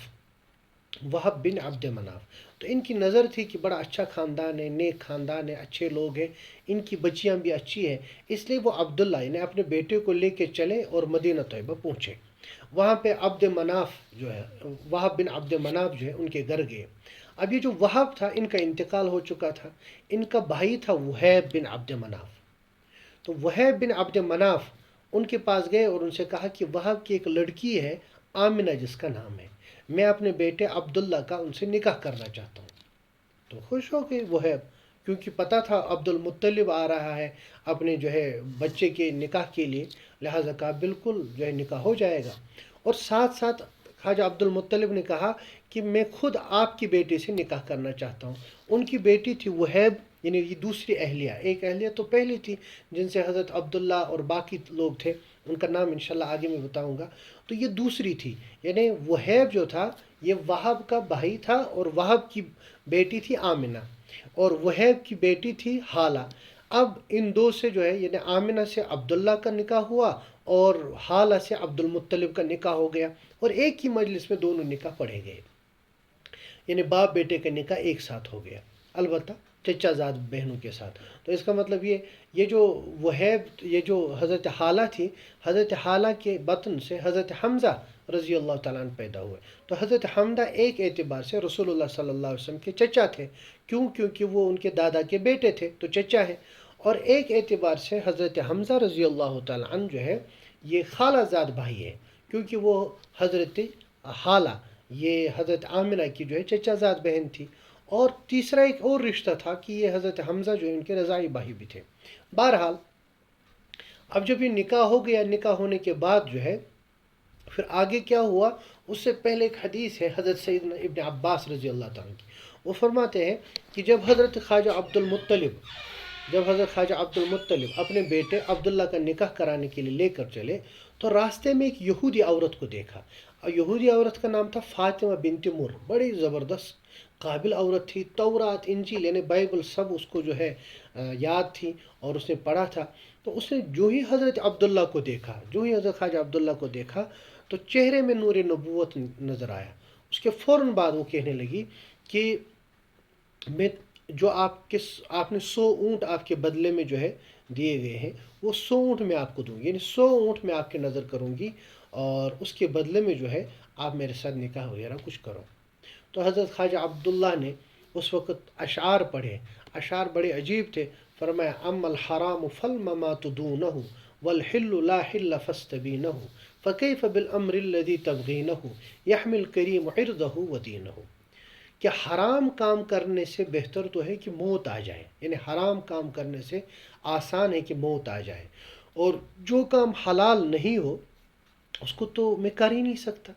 وہب بن عبد مناف۔ تو ان کی نظر تھی کہ بڑا اچھا خاندان ہے، نیک خاندان ہے، اچھے لوگ ہیں، ان کی بچیاں بھی اچھی ہیں، اس لیے وہ عبداللہ یعنی اپنے بیٹے کو لے کے چلے اور مدینہ طیبہ پہنچے۔ وہاں پہ عبد مناف جو ہے، وہب بن عبد مناف جو ہے ان کے گھر گئے۔ اب یہ جو وہب تھا ان کا انتقال ہو چکا تھا، ان کا بھائی تھا وہیب بن عبد مناف۔ تو وہیب بن عبد مناف ان کے پاس گئے اور ان سے کہا کہ وہب کی ایک لڑکی ہے آمنہ جس کا نام ہے، میں اپنے بیٹے عبداللہ کا ان سے نکاح کرنا چاہتا ہوں۔ تو خوش ہو گئے وہیب، کیونکہ پتہ تھا عبد المطلب آ رہا ہے اپنے جو ہے بچے کے نکاح کے لیے، لہٰذا کہا بالکل جو ہے نکاح ہو جائے گا۔ اور ساتھ ساتھ خواجہ عبد المطلب نے کہا کہ میں خود آپ کی بیٹی سے نکاح کرنا چاہتا ہوں۔ ان کی بیٹی تھی وہیب، یعنی یہ دوسری اہلیہ، ایک اہلیہ تو پہلی تھی جن سے حضرت عبداللہ اور باقی لوگ تھے، ان کا نام انشاءاللہ آگے میں بتاؤں گا۔ تو یہ دوسری تھی، یعنی وہیب جو تھا یہ وہب کا بھائی تھا، اور وہب کی بیٹی تھی آمنہ، اور وہیب کی بیٹی تھی حالہ۔ اب ان دو سے جو ہے یعنی آمنہ سے عبداللہ کا نکاح ہوا اور حالہ سے عبد المطلب کا نکاح ہو گیا، اور ایک ہی مجلس میں دونوں نکاح پڑھے گئے، یعنی باپ بیٹے کا نکاح ایک ساتھ ہو گیا، البتہ چچا زاد بہنوں کے ساتھ۔ تو اس کا مطلب یہ جو وہیب، یہ جو حضرت حالہ تھی، حضرت حالہ کے بطن سے حضرت حمزہ رضی اللہ تعالیٰ عنہ پیدا ہوئے۔ تو حضرت حمزہ ایک اعتبار سے رسول اللہ صلی اللہ علیہ وسلم کے چچا تھے، کیونکہ وہ ان کے دادا کے بیٹے تھے تو چچا ہے، اور ایک اعتبار سے حضرت حمزہ رضی اللہ تعالیٰ عنہ جو ہے یہ خالہ زاد بھائی ہے، کیونکہ وہ حضرت حالہ یہ حضرت آمنہ کی جو ہے چچا زاد بہن تھی۔ اور تیسرا ایک اور رشتہ تھا کہ یہ حضرت حمزہ جو ان کے رضاعی بھائی بھی تھے۔ بہرحال اب جب یہ نکاح ہو گیا، نکاح ہونے کے بعد جو ہے پھر آگے کیا ہوا، اس سے پہلے ایک حدیث ہے حضرت سیدنا ابن عباس رضی اللہ تعالیٰ کی، وہ فرماتے ہیں کہ جب حضرت خواجہ عبد المطلب اپنے بیٹے عبداللہ کا نکاح کرانے کے لیے لے کر چلے، تو راستے میں ایک یہودی عورت کو دیکھا، اور یہودی عورت کا نام تھا فاطمہ بنت مر، بڑی زبردست قابل عورت تھی، تورات انجیل یعنی بائبل سب اس کو جو ہے یاد تھی اور اس نے پڑھا تھا۔ تو اس نے جو ہی حضرت عبداللہ کو دیکھا، جو ہی حضرت خواجہ عبداللہ کو دیکھا تو چہرے میں نور نبوت نظر آیا۔ اس کے فوراً بعد وہ کہنے لگی کہ میں جو آپ نے 100 اونٹ آپ کے بدلے میں جو ہے دیے گئے ہیں، وہ 100 اونٹ میں آپ کو دوں گی، یعنی 100 اونٹ میں آپ کے نظر کروں گی، اور اس کے بدلے میں جو ہے آپ میرے ساتھ نکاح وغیرہ کچھ کرو۔ تو حضرت خواجہ عبداللہ نے اس وقت اشعار پڑھے، اشعار بڑے عجیب تھے۔ فرمایا اما الحرام فالممات دونہ والحل لا حل فاستبینہ فکیف بالامر الذی تبغینہ یحمل الکریم عرضہ ودینہ، کہ حرام کام کرنے سے بہتر تو ہے کہ موت آ جائے، یعنی حرام کام کرنے سے آسان ہے کہ موت آ جائے، اور جو کام حلال نہیں ہو اس کو تو میں کر ہی نہیں سکتا،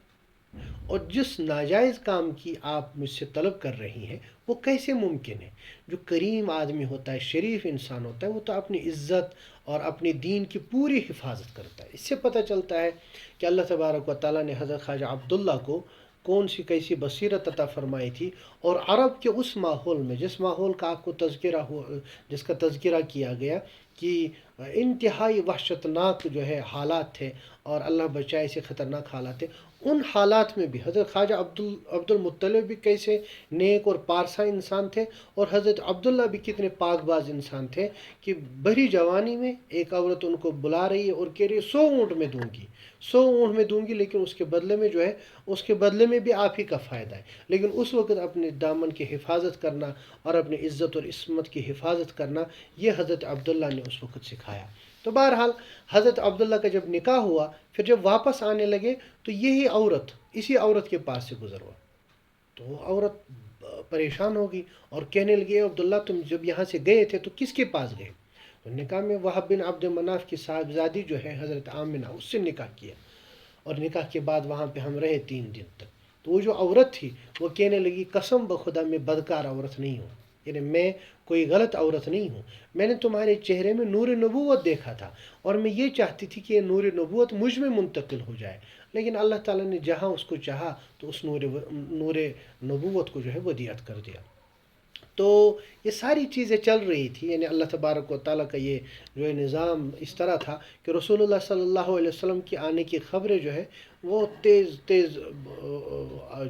اور جس ناجائز کام کی آپ مجھ سے طلب کر رہی ہیں وہ کیسے ممکن ہے؟ جو کریم آدمی ہوتا ہے، شریف انسان ہوتا ہے، وہ تو اپنی عزت اور اپنے دین کی پوری حفاظت کرتا ہے۔ اس سے پتہ چلتا ہے کہ اللہ تبارک و تعالیٰ نے حضرت خواجہ عبداللہ کو کون سی کیسی بصیرت عطا فرمائی تھی، اور عرب کے اس ماحول میں جس ماحول کا آپ کو تذکرہ ہو، جس کا تذکرہ کیا گیا کہ انتہائی وحشتناک جو ہے حالات تھے، اور اللہ بچائے سے خطرناک حالات تھے، ان حالات میں بھی حضرت خواجہ عبد المطلب بھی کیسے نیک اور پارسا انسان تھے، اور حضرت عبداللہ بھی کتنے پاک باز انسان تھے کہ بڑی جوانی میں ایک عورت ان کو بلا رہی ہے اور کہہ رہی ہے 100 اونٹ میں دوں گی، 100 اونٹ میں دوں گی، لیکن اس کے بدلے میں جو ہے، اس کے بدلے میں بھی آپ ہی کا فائدہ ہے۔ لیکن اس وقت اپنے دامن کی حفاظت کرنا اور اپنی عزت اور عصمت کی حفاظت کرنا، یہ حضرت عبداللہ نے اس وقت سکھایا۔ تو بہرحال حضرت عبداللہ کا جب نکاح ہوا، پھر جب واپس آنے لگے تو یہی عورت اسی عورت کے پاس سے گزر ہوا، تو وہ عورت پریشان ہوگی اور کہنے لگی عبداللہ تم جب یہاں سے گئے تھے تو کس کے پاس گئے؟ تو نکاح میں وہب بن عبد مناف کی صاحبزادی جو ہے حضرت آمنہ، اس سے نکاح کیا، اور نکاح کے بعد وہاں پہ ہم رہے 3 دن تک۔ تو وہ جو عورت تھی وہ کہنے لگی قسم بخدا میں بدکار عورت نہیں ہوں، یعنی میں کوئی غلط عورت نہیں ہوں، میں نے تمہارے چہرے میں نور نبوت دیکھا تھا، اور میں یہ چاہتی تھی کہ یہ نور نبوت مجھ میں منتقل ہو جائے، لیکن اللہ تعالیٰ نے جہاں اس کو چاہا تو اس نور نبوت کو جو ہے ودیعت کر دیا۔ تو یہ ساری چیزیں چل رہی تھی، یعنی اللہ تبارک و تعالیٰ کا یہ جو ہے نظام اس طرح تھا کہ رسول اللہ صلی اللہ علیہ وسلم کی آنے کی خبریں جو ہے وہ تیز تیز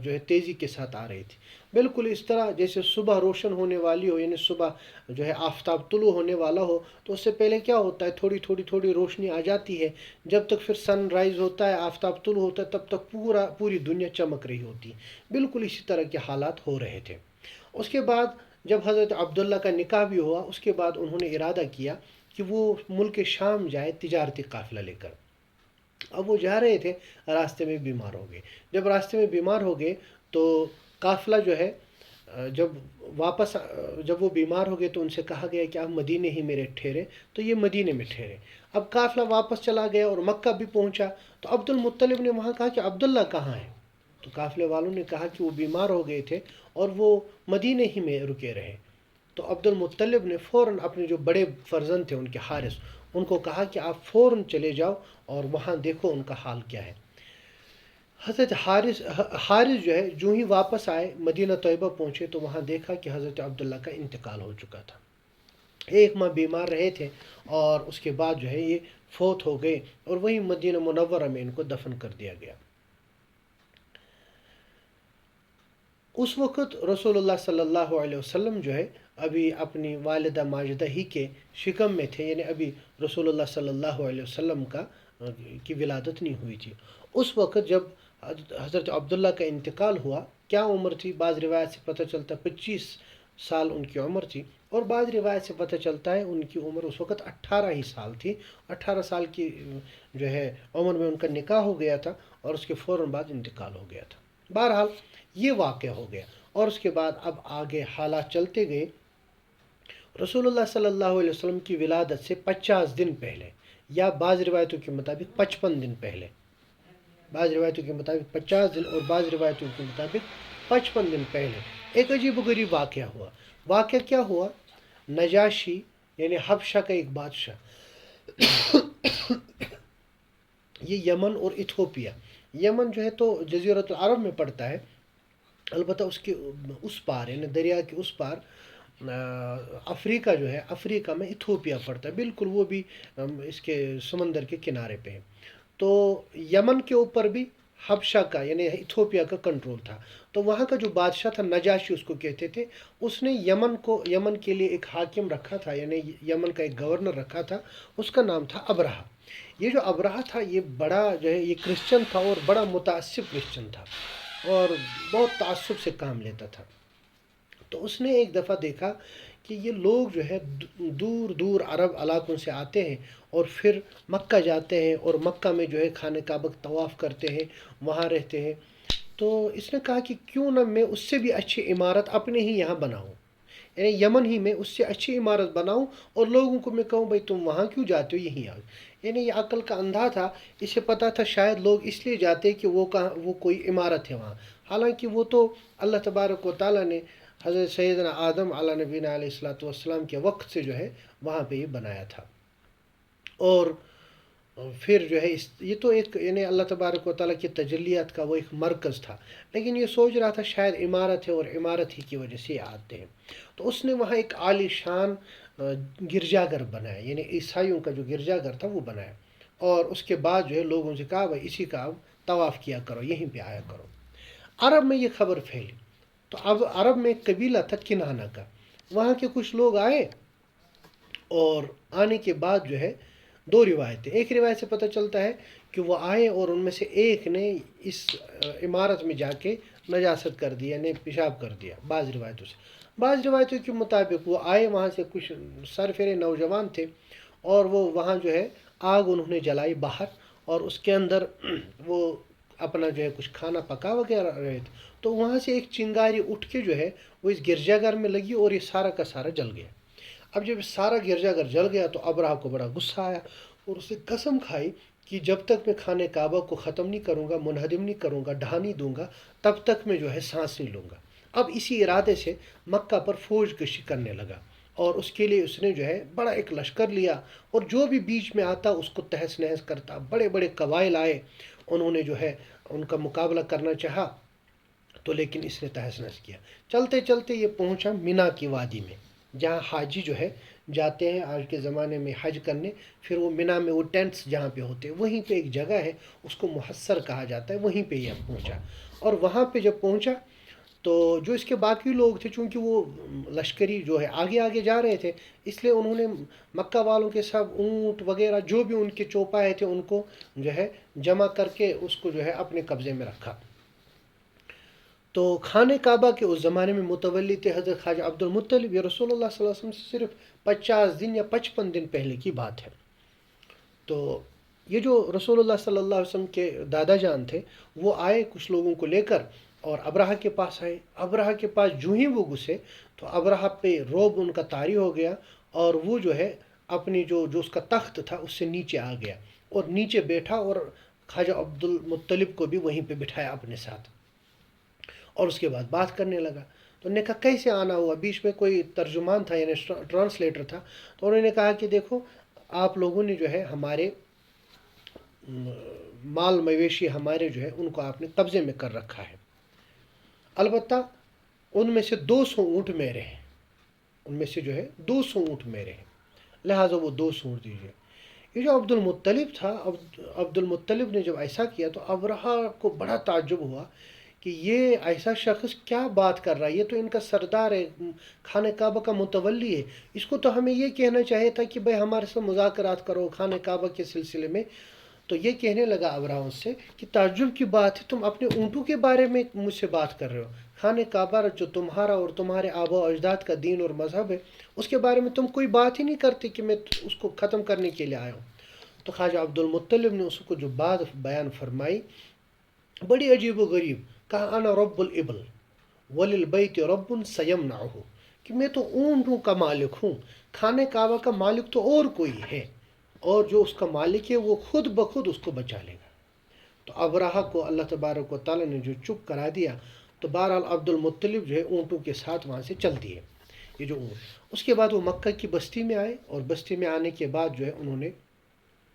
جو ہے تیزی کے ساتھ آ رہی تھی، بالکل اس طرح جیسے صبح روشن ہونے والی ہو، یعنی صبح جو ہے آفتاب طلوع ہونے والا ہو تو اس سے پہلے کیا ہوتا ہے، تھوڑی تھوڑی تھوڑی روشنی آ جاتی ہے، جب تک پھر سن رائز ہوتا ہے، آفتاب طلوع ہوتا ہے، تب تک پوری دنیا چمک رہی ہوتی ہے، بالکل اسی طرح کے حالات ہو رہے تھے۔ اس کے بعد جب حضرت عبداللہ کا نکاح بھی ہوا، اس کے بعد انہوں نے ارادہ کیا کہ وہ ملک شام جائے تجارتی قافلہ لے کر۔ اب وہ جا رہے تھے، راستے میں بیمار ہو گئے۔ جب راستے میں بیمار ہو گئے تو قافلہ جو ہے جب وہ بیمار ہو گئے تو ان سے کہا گیا کہ آپ مدینے ہی میں ٹھہرے، تو یہ مدینے میں ٹھہرے۔ اب قافلہ واپس چلا گیا اور مکہ بھی پہنچا، تو عبد المطلب نے وہاں کہا کہ عبداللہ کہاں ہے؟ تو قافلے والوں نے کہا کہ وہ بیمار ہو گئے تھے اور وہ مدینے ہی میں رکے رہے۔ تو عبد المطلب نے فوراً اپنے جو بڑے فرزند تھے ان کے حارث، ان کو کہا کہ آپ فوراً چلے جاؤ اور وہاں دیکھو ان کا حال کیا ہے۔ حضرت حارث جو ہے جو ہی واپس آئے، مدینہ طیبہ پہنچے تو وہاں دیکھا کہ حضرت عبداللہ کا انتقال ہو چکا تھا۔ 1 ماہ بیمار رہے تھے اور اس کے بعد جو ہے یہ فوت ہو گئے، اور وہی مدینہ منورہ میں ان کو دفن کر دیا گیا۔ اس وقت رسول اللہ صلی اللہ علیہ وسلم جو ہے ابھی اپنی والدہ ماجدہ ہی کے شکم میں تھے، یعنی ابھی رسول اللہ صلی اللہ علیہ وسلم کی ولادت نہیں ہوئی تھی۔ اس وقت جب حضرت عبداللہ کا انتقال ہوا، کیا عمر تھی؟ بعض روایت سے پتہ چلتا 25 سال ان کی عمر تھی، اور بعض روایت سے پتہ چلتا ہے ان کی عمر اس وقت 18 ہی سال تھی۔ 18 سال کی جو ہے عمر میں ان کا نکاح ہو گیا تھا، اور اس کے فوراً بعد انتقال ہو گیا تھا۔ بہرحال یہ واقعہ ہو گیا، اور اس کے بعد اب آگے حالات چلتے گئے۔ رسول اللہ صلی اللہ علیہ وسلم کی ولادت سے 50 دن پہلے، یا بعض روایتوں کے مطابق 55 دن پہلے، بعض روایتوں کے مطابق 50 دن اور بعض روایتوں کے مطابق 55 دن پہلے ایک عجیب و غریب واقعہ ہوا۔ واقعہ کیا ہوا؟ نجاشی یعنی حبشہ کا ایک بادشاہ، یہ یمن اور ایتھوپیا، یمن جو ہے تو جزیرۃ العرب میں پڑتا ہے، البتہ اس کے اس پار یعنی دریا کے اس پار افریقہ جو ہے، افریقہ میں ایتھوپیا پڑتا ہے، بالکل وہ بھی اس کے سمندر کے کنارے پہ ہے۔ تو یمن کے اوپر بھی حبشہ کا یعنی ایتھوپیا کا کنٹرول تھا۔ تو وہاں کا جو بادشاہ تھا، نجاشی اس کو کہتے تھے، اس نے یمن کے لیے ایک حاکم رکھا تھا، یعنی یمن کا ایک گورنر رکھا تھا، اس کا نام تھا ابرہہ۔ یہ جو ابرہہ تھا یہ بڑا جو ہے یہ کرسچن تھا، اور بڑا متعصب کرسچن تھا، اور بہت تعصب سے کام لیتا تھا۔ تو اس نے ایک دفعہ دیکھا کہ یہ لوگ جو ہے دور دور عرب علاقوں سے آتے ہیں اور پھر مکہ جاتے ہیں، اور مکہ میں جو ہے خانہ کعبہ طواف کرتے ہیں، وہاں رہتے ہیں۔ تو اس نے کہا کہ کیوں نہ میں اس سے بھی اچھی عمارت اپنے ہی یہاں بناؤں، یعنی یمن ہی میں اس سے اچھی عمارت بناؤں، اور لوگوں کو میں کہوں بھائی تم وہاں کیوں جاتے ہو، یہیں آؤ۔ یعنی یہ عقل کا اندھا تھا، اسے پتہ تھا شاید لوگ اس لیے جاتے کہ وہ کوئی عمارت ہے وہاں، حالانکہ وہ تو اللہ تبارک و تعالیٰ نے حضرت سیدنا آدم علیہ نبینا علیہ السلام کے وقت سے جو ہے وہاں پہ یہ بنایا تھا۔ اور پھر جو ہے یہ تو ایک یعنی اللہ تبارک و تعالیٰ کی تجلیات کا وہ ایک مرکز تھا، لیکن یہ سوچ رہا تھا شاید عمارت ہے اور عمارت ہی کی وجہ سے یہ آتے ہیں، تو اس نے وہاں ایک عالی شان گرجا گھر بنایا، یعنی عیسائیوں کا جو گرجا گھر تھا وہ بنایا، اور اس کے بعد جو ہے لوگوں سے کہا بھائی اسی کا اب طواف کیا کرو، یہیں پہ آیا کرو۔ عرب میں یہ خبر پھیلی، تو اب عرب میں ایک قبیلہ تھا کنانہ کا، وہاں کے کچھ لوگ آئے، اور آنے کے بعد جو ہے دو روایتیں، ایک روایت سے پتہ چلتا ہے کہ وہ آئے اور ان میں سے ایک نے اس عمارت میں جا کے نجاست کر دی، یعنی پیشاب کر دیا، بعض روایتوں سے۔ بعض روایتوں کے مطابق وہ آئے، وہاں سے کچھ سرفرے نوجوان تھے، اور وہ وہاں جو ہے آگ انہوں نے جلائی باہر، اور اس کے اندر وہ اپنا جو ہے کچھ کھانا پکا وغیرہ رہے تھے، تو وہاں سے ایک چنگاری اٹھ کے جو ہے وہ اس گرجا گھر میں لگی، اور یہ سارا کا سارا جل گیا۔ اب جب سارا گرجا گھر جل گیا تو ابرہہ کو بڑا غصہ آیا، اور اسے قسم کھائی کہ جب تک میں خانہ کعبہ کو ختم نہیں کروں گا، منہدم نہیں کروں گا، ڈھا نہیں دوں گا، تب تک میں جو ہے سانس نہیں لوں گا۔ اب اسی ارادے سے مکہ پر فوج کشی کرنے لگا، اور اس کے لیے اس نے جو ہے بڑا ایک لشکر لیا، اور جو بھی بیچ میں آتا اس کو تہس نہس کرتا، بڑے بڑے قبائل آئے، انہوں نے جو ہے ان کا مقابلہ کرنا چاہا، تو لیکن اس نے تہس نہس کیا۔ چلتے چلتے یہ پہنچا مینا کی وادی میں، جہاں حاجی جو ہے جاتے ہیں آج کے زمانے میں حج کرنے، پھر وہ مینا میں وہ ٹینٹس جہاں پہ ہوتے ہیں وہیں پہ ایک جگہ ہے، اس کو محصر کہا جاتا ہے، وہیں پہ یہ پہنچا۔ اور وہاں پہ جب پہنچا تو جو اس کے باقی لوگ تھے، چونکہ وہ لشکری جو ہے آگے آگے جا رہے تھے، اس لیے انہوں نے مکہ والوں کے سب اونٹ وغیرہ جو بھی ان کے چوپائے تھے ان کو جو ہے جمع کر کے اس کو جو ہے اپنے قبضے میں رکھا۔ تو خانہ کعبہ کے اس زمانے میں متولی تھے حضرت خواجہ عبد المطلب، یہ رسول اللہ صلی اللہ علیہ وسلم سے صرف 50 دن یا 55 دن پہلے کی بات ہے۔ تو یہ جو رسول اللہ صلی اللہ علیہ وسلم کے دادا جان تھے، وہ آئے کچھ لوگوں کو لے کر، اور ابرہہ کے پاس آئے۔ ابرہہ کے پاس جو ہی وہ گھسے تو ابرہہ پہ روب ان کا طاری ہو گیا، اور وہ جو ہے اپنی جو اس کا تخت تھا اس سے نیچے آ گیا، اور نیچے بیٹھا، اور خواجہ عبد المطلب کو بھی وہیں پہ بٹھایا اپنے ساتھ، اور اس کے بعد بات کرنے لگا۔ تو انہوں نے کہا کیسے آنا ہوا؟ بیچ میں کوئی ترجمان تھا، یعنی ٹرانسلیٹر تھا، تو انہوں نے کہا کہ دیکھو آپ لوگوں نے جو ہے ہمارے مال مویشی ہمارے جو ہے ان کو آپ نے قبضے میں کر رکھا ہے، البتہ ان میں سے 200 اونٹ میرے ہیں، ان میں سے جو ہے 200 اونٹ میرے ہیں، لہٰذا وہ 200 اونٹ دیجیے۔ یہ جو عبد المطلب تھا، عبد المطلب نے جب ایسا کیا تو ابرہہ کو بڑا تعجب ہوا کہ یہ ایسا شخص کیا بات کر رہا ہے، یہ تو ان کا سردار ہے، خانہ کعبہ کا متولی ہے، اس کو تو ہمیں یہ کہنا چاہیے تھا کہ بھائی ہمارے ساتھ مذاکرات کرو خانہ کعبہ کے سلسلے میں۔ تو یہ کہنے لگا ابرہہ اس سے کہ تعجب کی بات ہے، تم اپنے اونٹوں کے بارے میں مجھ سے بات کر رہے ہو، خانہ کعبہ جو تمہارا اور تمہارے آبا و اجداد کا دین اور مذہب ہے اس کے بارے میں تم کوئی بات ہی نہیں کرتے کہ میں اس کو ختم کرنے کے لیے آیا ہوں۔ تو خواجہ عبد المطلب نے اس کو جو بات بیان فرمائی بڑی عجیب و غریب، کہا انا رب الابل وللبیت رب سیمنعہ، کہ میں تو اونٹوں کا مالک ہوں، خانہ کعبہ کا مالک تو اور کوئی ہے، اور جو اس کا مالک ہے وہ خود بخود اس کو بچا لے گا۔ تو ابرہہ کو اللہ تبارک و تعالیٰ نے جو چپ کرا دیا، تو بہرحال عبد المطلب جو ہے اونٹوں کے ساتھ وہاں سے چل دیے یہ جو اونٹ۔ اس کے بعد وہ مکہ کی بستی میں آئے، اور بستی میں آنے کے بعد جو ہے انہوں نے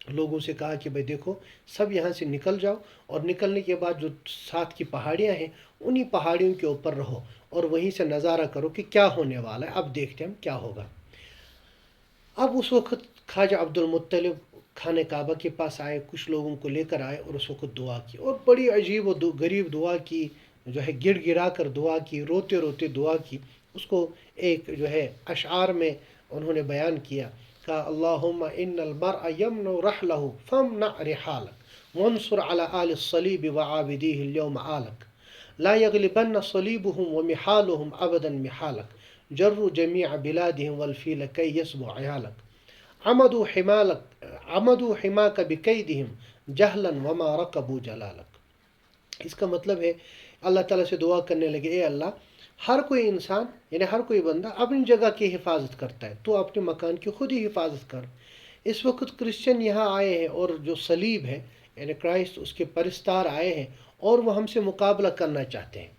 لوگوں سے کہا کہ بھئی دیکھو سب یہاں سے نکل جاؤ، اور نکلنے کے بعد جو ساتھ کی پہاڑیاں ہیں انہی پہاڑیوں کے اوپر رہو، اور وہیں سے نظارہ کرو کہ کیا ہونے والا ہے، اب دیکھتے ہیں ہم کیا ہوگا۔ اب اس وقت خواجہ عبد المطلب خانہ کعبہ کے پاس آئے، کچھ لوگوں کو لے کر آئے، اور اس وقت دعا کی، اور بڑی عجیب و غریب دعا کی، جو ہے گڑ گڑا کر دعا کی، روتے روتے دعا کی۔ اس کو ایک جو ہے اشعار میں انہوں نے بیان کیا، کہا اللہم ان المرء یمنع رحلہ فامنع رحالک وانصر علی آل الصلیب وعابدیہ اليوم آلک لا یغلبن صلیبهم ومحالهم ابدا محالک جروا جمیع بلادهم والفیل کی یسبو عیالک عمدوا حماک بکیدهم جہلا وما رقبوا جلالک۔ اس کا مطلب ہے اللہ تعالیٰ سے دعا کرنے لگے، اے اللہ ہر کوئی انسان یعنی ہر کوئی بندہ اپنی جگہ کی حفاظت کرتا ہے، تو اپنے مکان کی خود ہی حفاظت کر۔ اس وقت کرسچن یہاں آئے ہیں، اور جو صلیب ہے یعنی کرائسٹ اس کے پرستار آئے ہیں، اور وہ ہم سے مقابلہ کرنا چاہتے ہیں،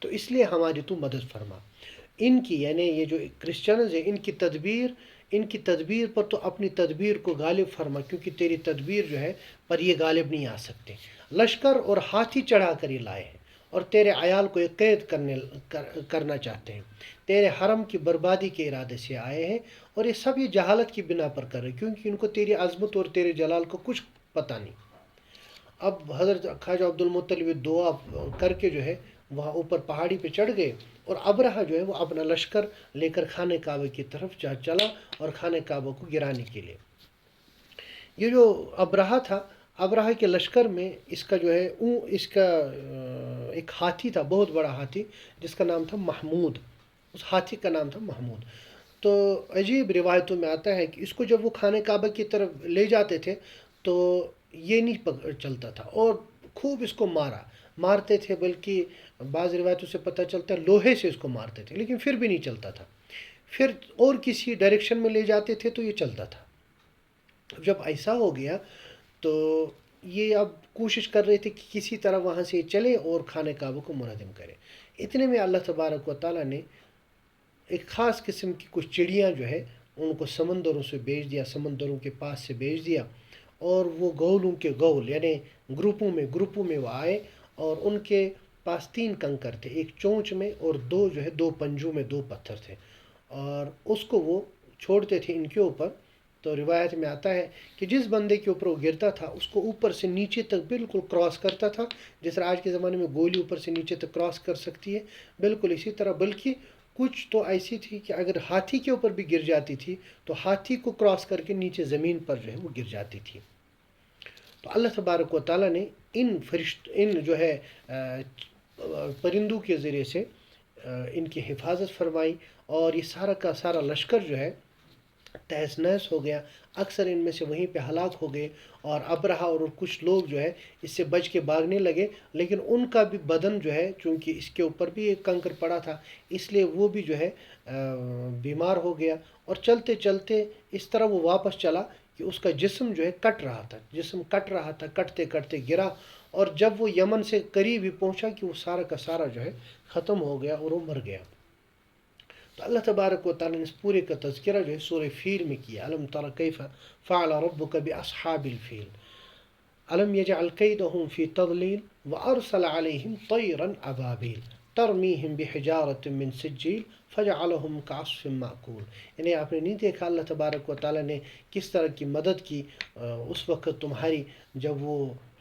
تو اس لیے ہماری تو مدد فرما۔ ان کی یعنی یہ جو کرسچنز ہیں ان کی تدبیر ان کی تدبیر پر تو اپنی تدبیر کو غالب فرما، کیونکہ تیری تدبیر جو ہے پر یہ غالب نہیں آ سکتے۔ لشکر اور ہاتھی چڑھا کر یہ لائے ہیں، اور تیرے عیال کو ایک قید کرنا چاہتے ہیں، تیرے حرم کی بربادی کے ارادے سے آئے ہیں، اور یہ سب یہ جہالت کی بنا پر کر رہے ہیں، کیونکہ ان کو تیری عظمت اور تیرے جلال کو کچھ پتہ نہیں۔ اب حضرت خواجہ عبد المطلب دعا کر کے جو ہے وہاں اوپر پہاڑی پہ چڑھ گئے، اور ابرہہ جو ہے وہ اپنا لشکر لے کر خانہ کعبہ کی طرف چلا، اور خانہ کعبہ کو گرانے کے لیے۔ یہ جو ابرہہ تھا، ابرہہ کے لشکر میں اس کا جو ہے اس کا ایک ہاتھی تھا، بہت بڑا ہاتھی، جس کا نام تھا محمود۔ اس ہاتھی کا نام تھا محمود۔ تو عجیب روایتوں میں آتا ہے کہ اس کو جب وہ خانہ کعبہ کی طرف لے جاتے تھے تو یہ نہیں چلتا تھا، اور خوب اس کو مارتے تھے، بلکہ بعض روایتوں سے پتہ چلتا ہے لوہے سے اس کو مارتے تھے، لیکن پھر بھی نہیں چلتا تھا۔ پھر اور کسی ڈائریکشن میں لے جاتے تھے تو یہ چلتا تھا۔ جب ایسا ہو گیا تو یہ اب کوشش کر رہے تھے کہ کسی طرح وہاں سے چلے اور خانہ کعبہ کو منہدم کرے۔ اتنے میں اللہ تبارک و تعالیٰ نے ایک خاص قسم کی کچھ چڑیاں جو ہے ان کو سمندروں سے بھیج دیا، سمندروں کے پاس سے بھیج دیا، اور وہ گولوں کے گول یعنی گروپوں میں وہ آئے، اور ان کے پاس 3 کنکر تھے، ایک چونچ میں اور 2 جو ہے 2 پنجوں میں 2 پتھر تھے، اور اس کو وہ چھوڑتے تھے ان کے اوپر۔ تو روایت میں آتا ہے کہ جس بندے کے اوپر وہ گرتا تھا اس کو اوپر سے نیچے تک بالکل کراس کرتا تھا، جس طرح آج کے زمانے میں گولی اوپر سے نیچے تک کراس کر سکتی ہے، بالکل اسی طرح۔ بلکہ کچھ تو ایسی تھی کہ اگر ہاتھی کے اوپر بھی گر جاتی تھی تو ہاتھی کو کراس کر کے نیچے زمین پر جو ہے وہ گر جاتی تھی۔ تو اللہ تبارک و تعالیٰ نے ان جو ہے پرندوں کے ذریعے سے ان کی حفاظت فرمائی، اور یہ سارا کا سارا لشکر جو ہے تہس نہس ہو گیا۔ اکثر ان میں سے وہیں پہ ہلاک ہو گئے، اور ابرہہ اور کچھ لوگ جو ہے اس سے بچ کے بھاگنے لگے، لیکن ان کا بھی بدن جو ہے چونکہ اس کے اوپر بھی ایک کنکر پڑا تھا، اس لیے وہ بھی جو ہے بیمار ہو گیا، اور چلتے چلتے اس طرح وہ واپس چلا کہ اس کا جسم جو ہے کٹ رہا تھا، کٹتے کٹتے گرا، اور جب وہ یمن سے قریب ہی پہنچا کہ وہ سارا کا سارا جو ہے ختم ہو گیا اور وہ مر گیا۔ تو اللہ تبارک و تعالیٰ نے اس پورے کا تذکرہ جو ہے سورہ فیل میں کیا۔ الم تر کیف فعل ربک باصحاب الفیل الم یجعل کیدہم فی تضلیل وارسل علیہم طیرا ابابیل ترمیہم بحجارۃ من سجیل فجعلہم کعصف مأکول۔ یعنی آپ نے نہیں دیکھا اللہ تبارک و تعالیٰ نے کس طرح کی مدد کی اس وقت تمہاری، جب وہ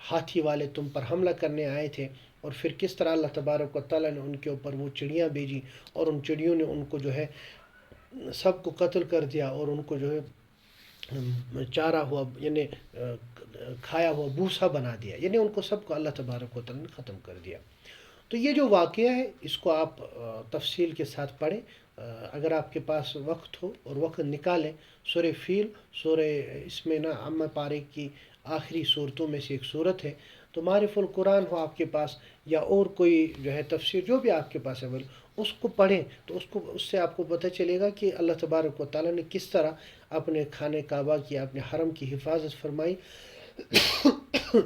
ہاتھی والے تم پر حملہ کرنے آئے تھے، اور پھر کس طرح اللہ تبارک و تعالیٰ نے ان کے اوپر وہ چڑیاں بھیجی، اور ان چڑیوں نے ان کو جو ہے سب کو قتل کر دیا، اور ان کو جو ہے چارہ ہوا یعنی کھایا ہوا بھوسا بنا دیا، یعنی ان کو سب کو اللہ تبارک و تعالیٰ نے ختم کر دیا۔ تو یہ جو واقعہ ہے اس کو آپ تفصیل کے ساتھ پڑھیں، اگر آپ کے پاس وقت ہو اور وقت نکالیں۔ سورہ فیل اس میں عامہ پارے کی آخری صورتوں میں سے ایک صورت ہے، تو معرف القرآن ہو آپ کے پاس، یا اور کوئی جو ہے تفسیر جو بھی آپ کے پاس ہے اس کو پڑھیں، تو اس سے آپ کو پتہ چلے گا کہ اللہ تبارک و تعالیٰ نے کس طرح اپنے خانہ کعبہ کی، اپنے حرم کی حفاظت فرمائی،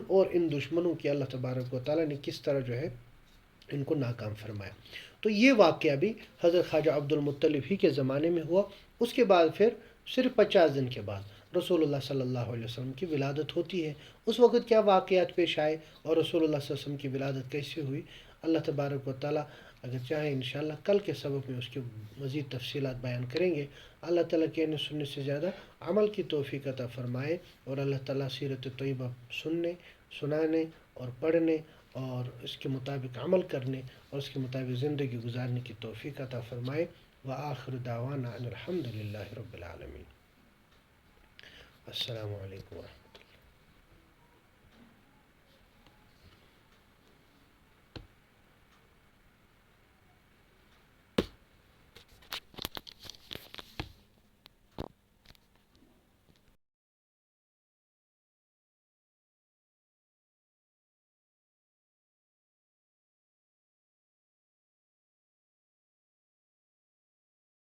اور ان دشمنوں کی اللہ تبارک و تعالیٰ نے کس طرح جو ہے ان کو ناکام فرمایا۔ تو یہ واقعہ بھی حضرت خواجہ عبد المطلب ہی کے زمانے میں ہوا۔ اس کے بعد پھر صرف 50 دن کے بعد رسول اللہ صلی اللہ علیہ وسلم کی ولادت ہوتی ہے۔ اس وقت کیا واقعات پیش آئے اور رسول اللہ صلی اللہ علیہ وسلم کی ولادت کیسے ہوئی، اللہ تبارک و تعالیٰ اگر چاہیں انشاءاللہ کل کے سبق میں اس کی مزید تفصیلات بیان کریں گے۔ اللہ تعالیٰ کہنے سننے سے زیادہ عمل کی توفیق عطا فرمائے، اور اللہ تعالیٰ سیرت طیبہ سننے، سنانے اور پڑھنے اور اس کے مطابق عمل کرنے اور اس کے مطابق زندگی گزارنے کی توفیق عطا فرمائے۔ وآخر دعوانا ان الحمد للہ رب العالمین۔ السلام علیکم ورحمۃ اللہ۔